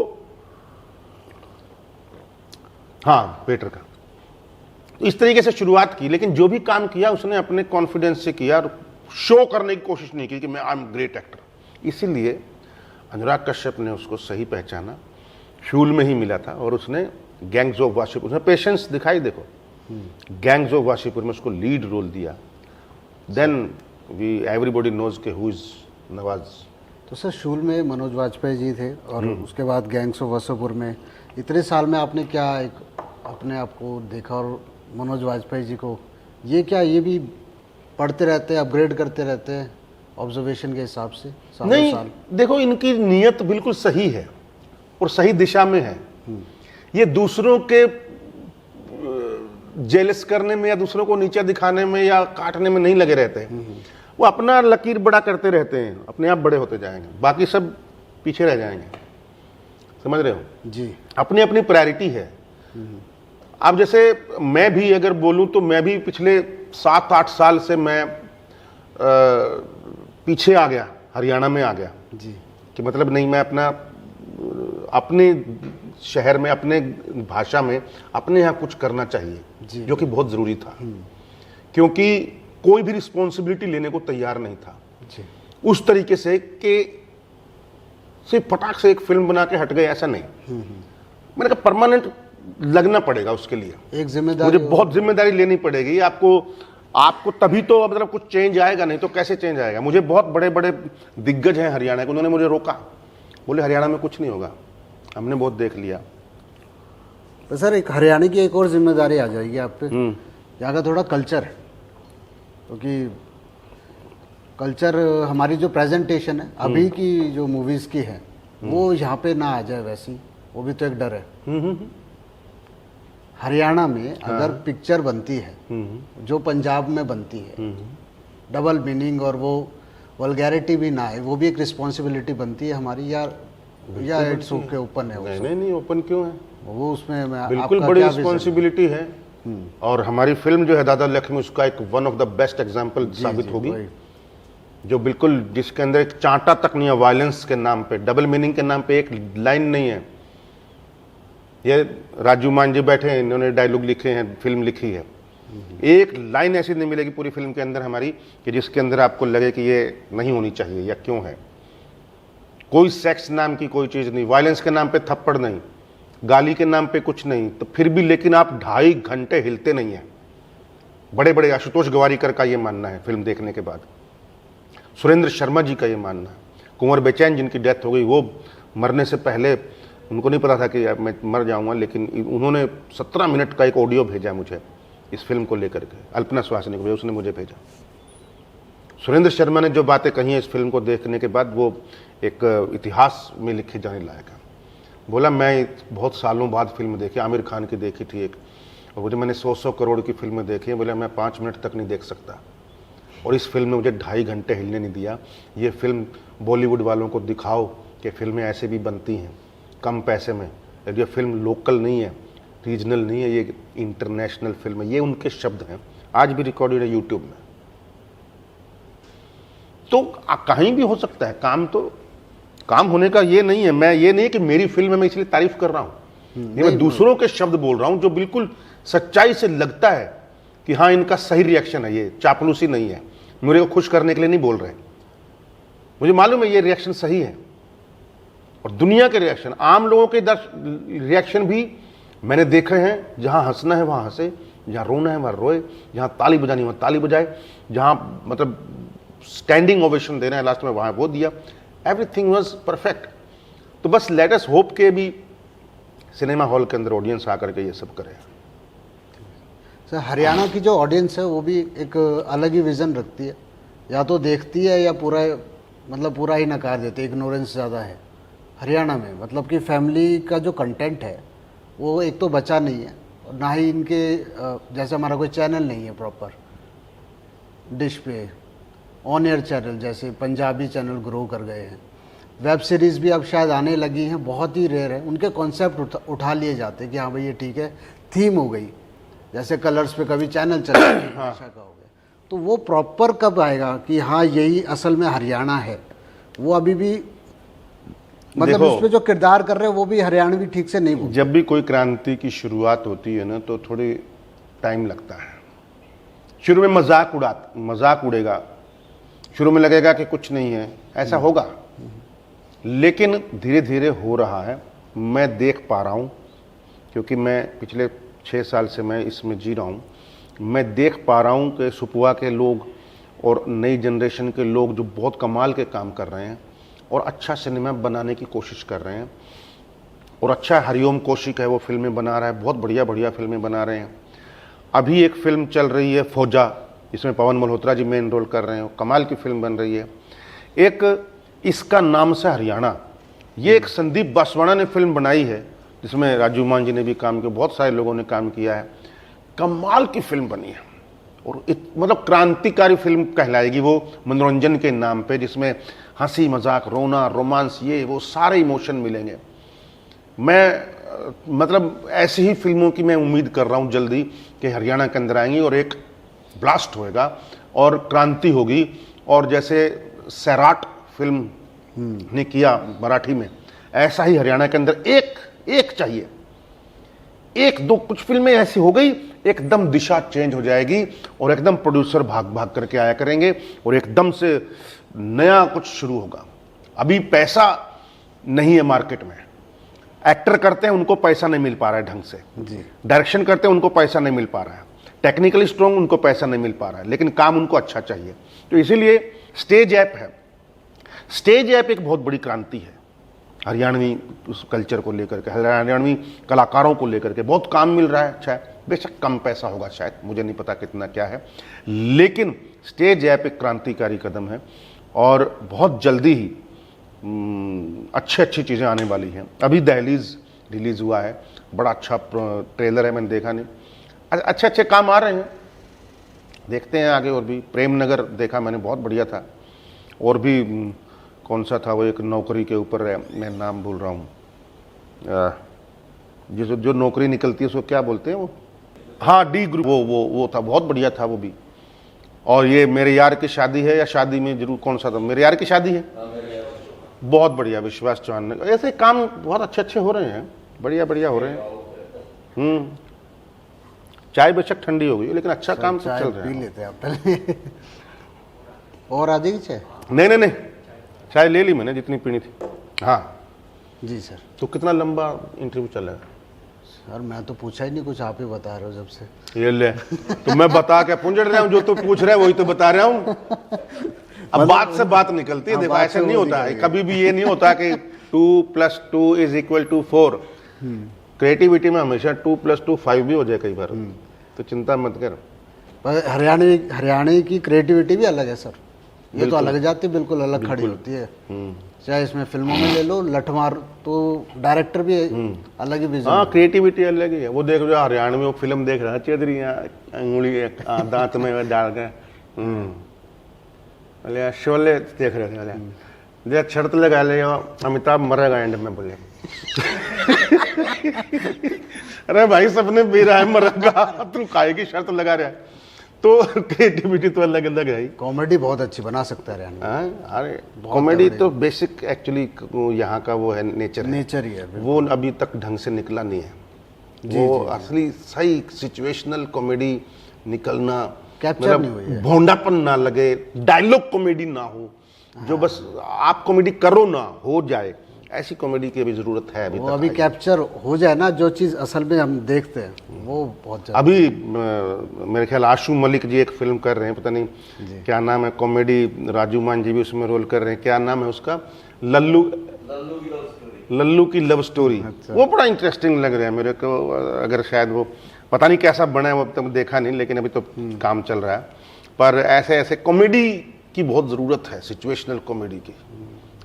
[SPEAKER 2] हाँ, वेटर का। इस तरीके से शुरुआत की, लेकिन जो भी काम किया उसने अपने कॉन्फिडेंस से किया, शो करने की कोशिश नहीं की कि मैं आई एम ग्रेट एक्टर। इसीलिए अनुराग कश्यप ने उसको सही पहचाना, शूल में ही मिला था, और उसने गैंग्स ऑफ वासेपुर, उसने पेशेंस दिखाई, देखो गैंग्स ऑफ वासेपुर में उसको लीड रोल दिया। देन वी एवरीबॉडी नोज के हु इज नवाज।
[SPEAKER 1] तो सर शूल में मनोज वाजपेयी जी थे, और उसके बाद गैंग्स ऑफ वासेपुर में, इतने साल में आपने क्या एक अपने आप को देखा, और मनोज वाजपेयी जी को ये क्या, ये भी पढ़ते रहते हैं, अपग्रेड करते रहते हैं ऑब्जर्वेशन के हिसाब से
[SPEAKER 2] नहीं साल? देखो, इनकी नीयत बिल्कुल सही है और सही दिशा में है। ये दूसरों के जेलस करने में या दूसरों को नीचा दिखाने में या काटने में नहीं लगे रहते हैं। वो अपना लकीर बड़ा करते रहते हैं, अपने आप बड़े होते जाएंगे, बाकी सब पीछे रह जाएंगे। समझ रहे हो
[SPEAKER 1] जी? अपनी
[SPEAKER 2] अपनी प्रायोरिटी है। अब जैसे मैं भी अगर बोलूं तो मैं भी पिछले 7-8 साल से मैं पीछे आ गया, हरियाणा में आ गया
[SPEAKER 1] जी, कि
[SPEAKER 2] मतलब नहीं, मैं अपने शहर में, अपने भाषा में, अपने यहाँ कुछ करना चाहिए, जो कि बहुत ज़रूरी था, क्योंकि कोई भी रिस्पॉन्सिबिलिटी लेने को तैयार नहीं था जी। उस तरीके से कि सिर्फ फटाक से एक फिल्म बना के हट गए, ऐसा नहीं। मैंने कहा परमानेंट लगना पड़ेगा उसके लिए,
[SPEAKER 1] एक जिम्मेदारी,
[SPEAKER 2] मुझे बहुत जिम्मेदारी लेनी पड़ेगी। आपको आपको तभी तो मतलब कुछ चेंज आएगा, नहीं तो कैसे चेंज आएगा। मुझे बहुत बड़े बड़े दिग्गज हैं हरियाणा के, उन्होंने मुझे रोका, बोले हरियाणा में कुछ नहीं होगा, हमने बहुत देख लिया।
[SPEAKER 1] तो सर एक हरियाणा की एक और जिम्मेदारी आ जाएगी आप पे, यहाँ का थोड़ा कल्चर है, क्योंकि कल्चर हमारी जो प्रेजेंटेशन है अभी की जो मूवीज़ की है वो यहाँ पे ना आ जाए वैसी, वो भी तो एक डर है। हरियाणा में अगर पिक्चर बनती है जो पंजाब में बनती है, डबल मीनिंग और वो वल्गैरिटी भी ना है, वो भी एक रिस्पॉन्सिबिलिटी बनती है हमारी, या इट्स ओके ओपन है?
[SPEAKER 2] नहीं ओपन क्यों है,
[SPEAKER 1] वो उसमें
[SPEAKER 2] बिल्कुल बड़ी रिस्पॉन्सिबिलिटी है। और हमारी फिल्म जो है दादा लक्ष्मी, उसका एक one of the best example साबित होगी, जो बिल्कुल जिसके अंदर एक चांटा तक नहीं है वायलेंस के नाम पे, डबल मीनिंग के नाम पे एक लाइन नहीं है। ये राजू मान जी बैठे हैं, इन्होंने डायलॉग लिखे हैं, फिल्म लिखी है, एक लाइन ऐसी नहीं मिलेगी पूरी फिल्म के अंदर हमारी कि जिसके अंदर आपको लगे कि ये नहीं होनी चाहिए या क्यों है। कोई सेक्स नाम की कोई चीज नहीं, वायलेंस के नाम पे थप्पड़ नहीं, गाली के नाम पे कुछ नहीं, तो फिर भी लेकिन आप 2.5 घंटे हिलते नहीं है। बड़े बड़े आशुतोष गवारीकर का ये मानना है फिल्म देखने के बाद, सुरेंद्र शर्मा जी का ये मानना है, कुंवर बेचैन जिनकी डेथ हो गई, वो मरने से पहले उनको नहीं पता था कि मैं मर जाऊंगा, लेकिन उन्होंने 17 मिनट का एक ऑडियो भेजा मुझे इस फिल्म को लेकर के, अल्पना सुहासिनी को, उसने मुझे भेजा। सुरेंद्र शर्मा ने जो बातें कही हैं इस फिल्म को देखने के बाद, वो एक इतिहास में लिखे जाने लायक है। बोला मैं बहुत सालों बाद फिल्म देखी, आमिर खान की देखी थी एक, और मुझे मैंने 100 करोड़ की फिल्में देखी हैं, बोला मैं 5 मिनट तक नहीं देख सकता, और इस फिल्म ने मुझे 2.5 घंटे हिलने नहीं दिया। ये फिल्म बॉलीवुड वालों को दिखाओ कि फिल्में ऐसे भी बनती हैं कम पैसे में, ये फिल्म लोकल नहीं है, रीजनल नहीं है, ये इंटरनेशनल फिल्म है। ये उनके शब्द हैं, आज भी रिकॉर्डेड है यूट्यूब में। तो कहीं भी हो सकता है काम, तो काम होने का ये नहीं है, मैं ये नहीं कि मेरी फिल्म है मैं इसलिए तारीफ कर रहा हूं, ये मैं दूसरों के शब्द बोल रहा हूं जो बिल्कुल सच्चाई से लगता है कि हाँ इनका सही रिएक्शन है, ये चापलूसी नहीं है, मेरे को खुश करने के लिए नहीं बोल रहे, मुझे मालूम है ये रिएक्शन सही है। और दुनिया के रिएक्शन, आम लोगों के रिएक्शन भी मैंने देखे हैं, जहां हंसना है वहां हंसे, जहां रोना है वहां रोए, जहां ताली बजानी वहां ताली बजाए, जहां मतलब स्टैंडिंग ओवेशन देना है लास्ट में वहां वो दिया, एवरीथिंग वाज परफेक्ट। तो बस लेट अस होप के भी सिनेमा हॉल के अंदर ऑडियंस आकर के ये सब करे।
[SPEAKER 1] सर हरियाणा की जो ऑडियंस है वो भी एक अलग ही विज़न रखती है, या तो देखती है या पूरा ही नकार देते, इग्नोरेंस ज़्यादा है हरियाणा में। मतलब कि फैमिली का जो कंटेंट है वो एक तो बचा नहीं है, और ना ही इनके जैसे हमारा कोई चैनल नहीं है प्रॉपर डिश पे, ऑन एयर चैनल जैसे पंजाबी चैनल ग्रो कर गए हैं, वेब सीरीज़ भी अब शायद आने लगी हैं, बहुत ही रेयर है, उनके कॉन्सेप्ट उठा लिए जाते हैं कि हाँ भाई ये ठीक है, थीम हो गई, जैसे कलर्स पे कभी चैनल चला भाषा का हो गया। तो वो प्रॉपर कब आएगा कि हाँ यही असल में हरियाणा है, वो अभी भी मतलब उस पर जो किरदार कर रहे हैं वो भी हरियाणवी ठीक से नहीं।
[SPEAKER 2] जब भी कोई क्रांति की शुरुआत होती है ना तो थोड़ी टाइम लगता है। शुरू में मजाक उड़ेगा, शुरू में लगेगा कि कुछ नहीं है, ऐसा होगा, लेकिन धीरे धीरे हो रहा है। मैं देख पा रहा हूँ, क्योंकि मैं पिछले 6 साल से मैं इसमें जी रहा हूँ, मैं देख पा रहा हूँ कि सुपुआ के लोग और नई जनरेशन के लोग जो बहुत कमाल के काम कर रहे हैं और अच्छा सिनेमा बनाने की कोशिश कर रहे हैं, और अच्छा हरिओम कौशिक है वो फिल्में बना रहा है, बहुत बढ़िया बढ़िया फिल्में बना रहे हैं। अभी एक फिल्म चल रही है फौजा, इसमें पवन मल्होत्रा जी मेन रोल कर रहे हैं, कमाल की फिल्म बन रही है। एक इसका नाम से हरियाणा, ये एक संदीप बासवाड़ा ने फिल्म बनाई है जिसमें राजू मान जी ने भी काम किया, बहुत सारे लोगों ने काम किया है, कमाल की फिल्म बनी है, और मतलब क्रांतिकारी फिल्म कहलाएगी वो मनोरंजन के नाम पे, जिसमें हंसी मजाक रोना रोमांस ये वो सारे इमोशन मिलेंगे। मैं मतलब ऐसी ही फिल्मों की मैं उम्मीद कर रहा हूँ जल्दी कि हरियाणा के अंदर आएंगी और एक ब्लास्ट होएगा और क्रांति होगी। और जैसे सैराट फिल्म ने किया मराठी में, ऐसा ही हरियाणा के अंदर एक चाहिए, एक दो कुछ फिल्में ऐसी हो गई, एकदम दिशा चेंज हो जाएगी और एकदम प्रोड्यूसर भाग भाग करके आया करेंगे और एकदम से नया कुछ शुरू होगा। अभी पैसा नहीं है मार्केट में, एक्टर करते हैं उनको पैसा नहीं मिल पा रहा है ढंग से, डायरेक्शन करते हैं उनको पैसा नहीं मिल पा रहा है, टेक्निकली स्ट्रांग, उनको पैसा नहीं मिल पा रहा है, लेकिन काम उनको अच्छा चाहिए। तो इसीलिए स्टेज ऐप है। स्टेज ऐप एक बहुत बड़ी क्रांति है हरियाणवी उस कल्चर को लेकर के, हरियाणवी कलाकारों को लेकर के बहुत काम मिल रहा है। अच्छा है, बेशक कम पैसा होगा शायद, मुझे नहीं पता कितना क्या है, लेकिन स्टेज ऐप एक क्रांतिकारी कदम है और बहुत जल्दी ही अच्छी अच्छी चीज़ें आने वाली हैं। अभी दहलीज रिलीज़ हुआ है, बड़ा अच्छा ट्रेलर है, मैंने देखा नहीं, अच्छे अच्छे काम आ रहे हैं, देखते हैं आगे। और भी प्रेमनगर देखा मैंने, बहुत बढ़िया था। और भी कौन सा था वो, एक नौकरी के ऊपर है, मैं नाम भूल रहा हूँ, जो नौकरी निकलती है उसको क्या बोलते हैं वो, हाँ डी ग्रुप, वो था, बहुत बढ़िया था वो भी। और ये मेरे यार की शादी है, या शादी में जरूर, कौन सा था, मेरे यार की शादी है, बहुत बढ़िया, विश्वास चौहान ने। ऐसे काम बहुत अच्छे अच्छे हो रहे हैं, बढ़िया बढ़िया हो रहे हैं। चाय बेशक ठंडी हो गई, लेकिन अच्छा काम सब चल रहा है।
[SPEAKER 1] पी लेते हैं आप पहले और आ जाएगी चाय?
[SPEAKER 2] नहीं, चाय ले ली मैंने जितनी पीनी थी। हाँ
[SPEAKER 1] जी सर।
[SPEAKER 2] तो कितना लंबा इंटरव्यू चला है
[SPEAKER 1] सर? मैं तो पूछा ही नहीं कुछ, आप ही बता रहे हो जब से।
[SPEAKER 2] ये ले, तो मैं बता के पूछ रहा हूँ, जो तू पूछ रहा है वही तो बता रहा हूँ। अब बात से बात निकलती है, देखो ऐसा नहीं होता है, कभी भी ये नहीं होता कि 2 + 2 = 4। क्रिएटिविटी में हमेशा 2 + 2 5 भी हो जाए कई बार, तो चिंता मत कर।
[SPEAKER 1] पर हरियाणा की क्रिएटिविटी भी अलग है सर, ये तो अलग जाती है, बिल्कुल अलग खड़ी होती है। चाहे इसमें फिल्मों में ले लो, लठमार तो डायरेक्टर भी अलग ही विजन।
[SPEAKER 2] हाँ, क्रिएटिविटी अलग ही है। वो देख, जो हरियाणा में वो फिल्म देख रहा है, चेदरियाँ अंगुली दांत में डाल के, बोले शोले देख रहे थे, बोले शर्त लगा ले अमिताभ मरेगा एंड में, बोले अरे भाई सबने मेरा है मरेगा, तू काहे की शर्त लगा रहा है। तो क्रिएटिविटी तो अलग अलग है।
[SPEAKER 1] कॉमेडी बहुत अच्छी बना सकता है हरियाणा।
[SPEAKER 2] अरे कॉमेडी तो बेसिक एक्चुअली यहाँ का वो है, नेचर
[SPEAKER 1] ही है,
[SPEAKER 2] वो अभी तक ढंग से निकला नहीं है। वो असली सही सिचुएशनल कॉमेडी निकलना,
[SPEAKER 1] कैप्चर नहीं हुई है,
[SPEAKER 2] भोंडापन ना लगे, डायलॉग कॉमेडी ना हो, जो बस आप कॉमेडी करो ना हो जाए, ऐसी कॉमेडी की अभी जरूरत है। अभी
[SPEAKER 1] वो अभी कैप्चर हो जाए ना, जो चीज़ असल में हम देखते हैं, वो बहुत
[SPEAKER 2] अभी मेरे ख्याल आशु मलिक जी एक फिल्म कर रहे हैं, पता नहीं क्या नाम है, कॉमेडी, राजू मान जी भी उसमें रोल कर रहे हैं, क्या नाम है उसका, लल्लू की लव स्टोरी। अच्छा। वो बड़ा इंटरेस्टिंग लग रहा है मेरे को। अगर शायद वो पता नहीं कैसा बना है, वो तक देखा नहीं, लेकिन अभी तो काम चल रहा है। पर ऐसे ऐसे कॉमेडी की बहुत ज़रूरत है, सिचुएशनल कॉमेडी की,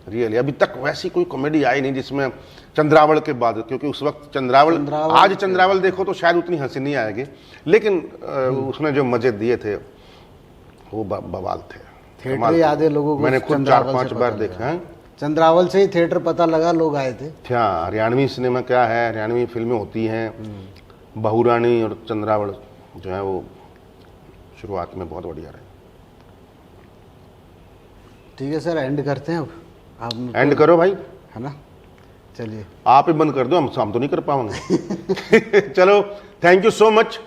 [SPEAKER 2] रियली। अभी तक वैसी कोई कॉमेडी आई नहीं जिसमें चंद्रावल के बाद, क्योंकि उस वक्त चंद्रावल आज चंद्रावल देखो तो शायद उतनी हंसी नहीं आएगी, लेकिन उसने जो मजे दिए थे वो बवाल थे।
[SPEAKER 1] थिएटर याद है लोगों को,
[SPEAKER 2] मैंने खुद 4-5 बार देखा है।
[SPEAKER 1] चंद्रावल से ही थिएटर पता लगा, लोग आए थे।
[SPEAKER 2] हाँ, हरियाणवी सिनेमा क्या है, हरियाणवी फिल्में होती हैं, बहुरानी और चंद्रावल जो है वो शुरुआत में बहुत बढ़िया रहे। ठीक
[SPEAKER 1] है सर, एंड करते हैं अब। आप
[SPEAKER 2] एंड करो भाई,
[SPEAKER 1] है ना, चलिए
[SPEAKER 2] आप ही बंद कर दो, हम तो नहीं कर पाएंगे। चलो, थैंक यू सो मच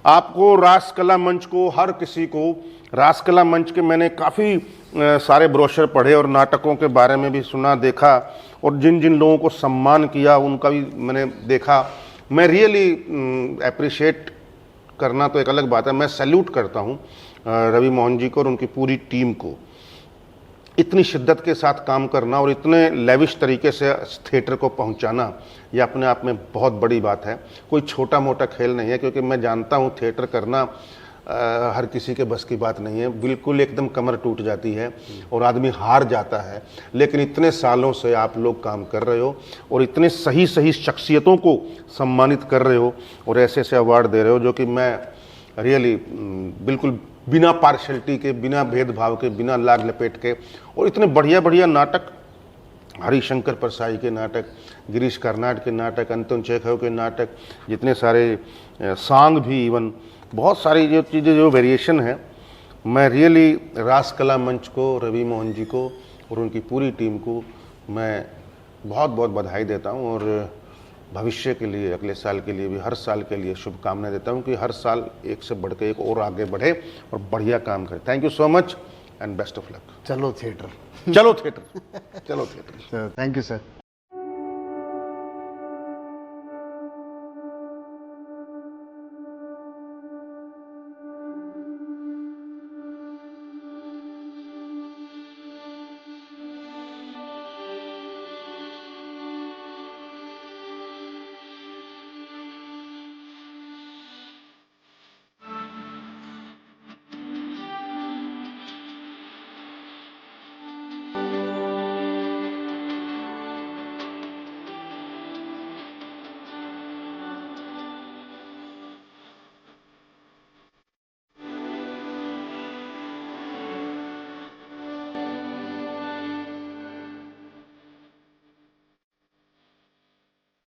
[SPEAKER 2] आपको, रासकला मंच को, हर किसी को। रासकला मंच के मैंने काफ़ी सारे ब्रोशर पढ़े और नाटकों के बारे में भी सुना, देखा, और जिन जिन लोगों को सम्मान किया उनका भी मैंने देखा। मैं रियली अप्रिशिएट करना तो एक अलग बात है, मैं सैल्यूट करता हूँ रवि मोहन जी को और उनकी पूरी टीम को। इतनी शिद्दत के साथ काम करना और इतने लेविश तरीके से थिएटर को पहुंचाना, ये अपने आप में बहुत बड़ी बात है। कोई छोटा मोटा खेल नहीं है, क्योंकि मैं जानता हूं थिएटर करना हर किसी के बस की बात नहीं है। बिल्कुल एकदम कमर टूट जाती है और आदमी हार जाता है, लेकिन इतने सालों से आप लोग काम कर रहे हो और इतने सही सही शख्सियतों को सम्मानित कर रहे हो और ऐसे ऐसे अवार्ड दे रहे हो, जो कि मैं रियली बिल्कुल बिना पार्शलिटी के, बिना भेदभाव के, बिना लाग लपेट के, और इतने बढ़िया बढ़िया नाटक, हरिशंकर परसाई के नाटक, गिरीश कर्नाड के नाटक, अंतोन चेखव के नाटक, जितने सारे सॉन्ग भी, इवन बहुत सारी जो चीज़ें, जो वेरिएशन है, मैं रियली रासकला मंच को, रवि मोहन जी को और उनकी पूरी टीम को मैं बहुत बहुत बधाई देता हूँ। और भविष्य के लिए, अगले साल के लिए भी, हर साल के लिए शुभकामनाएं देता हूँ कि हर साल एक से बढ़ के एक और आगे बढ़े और बढ़िया काम करे। Thank you so much and best of luck.
[SPEAKER 1] चलो थिएटर,
[SPEAKER 2] चलो थिएटर, चलो थिएटर।
[SPEAKER 1] Thank you sir.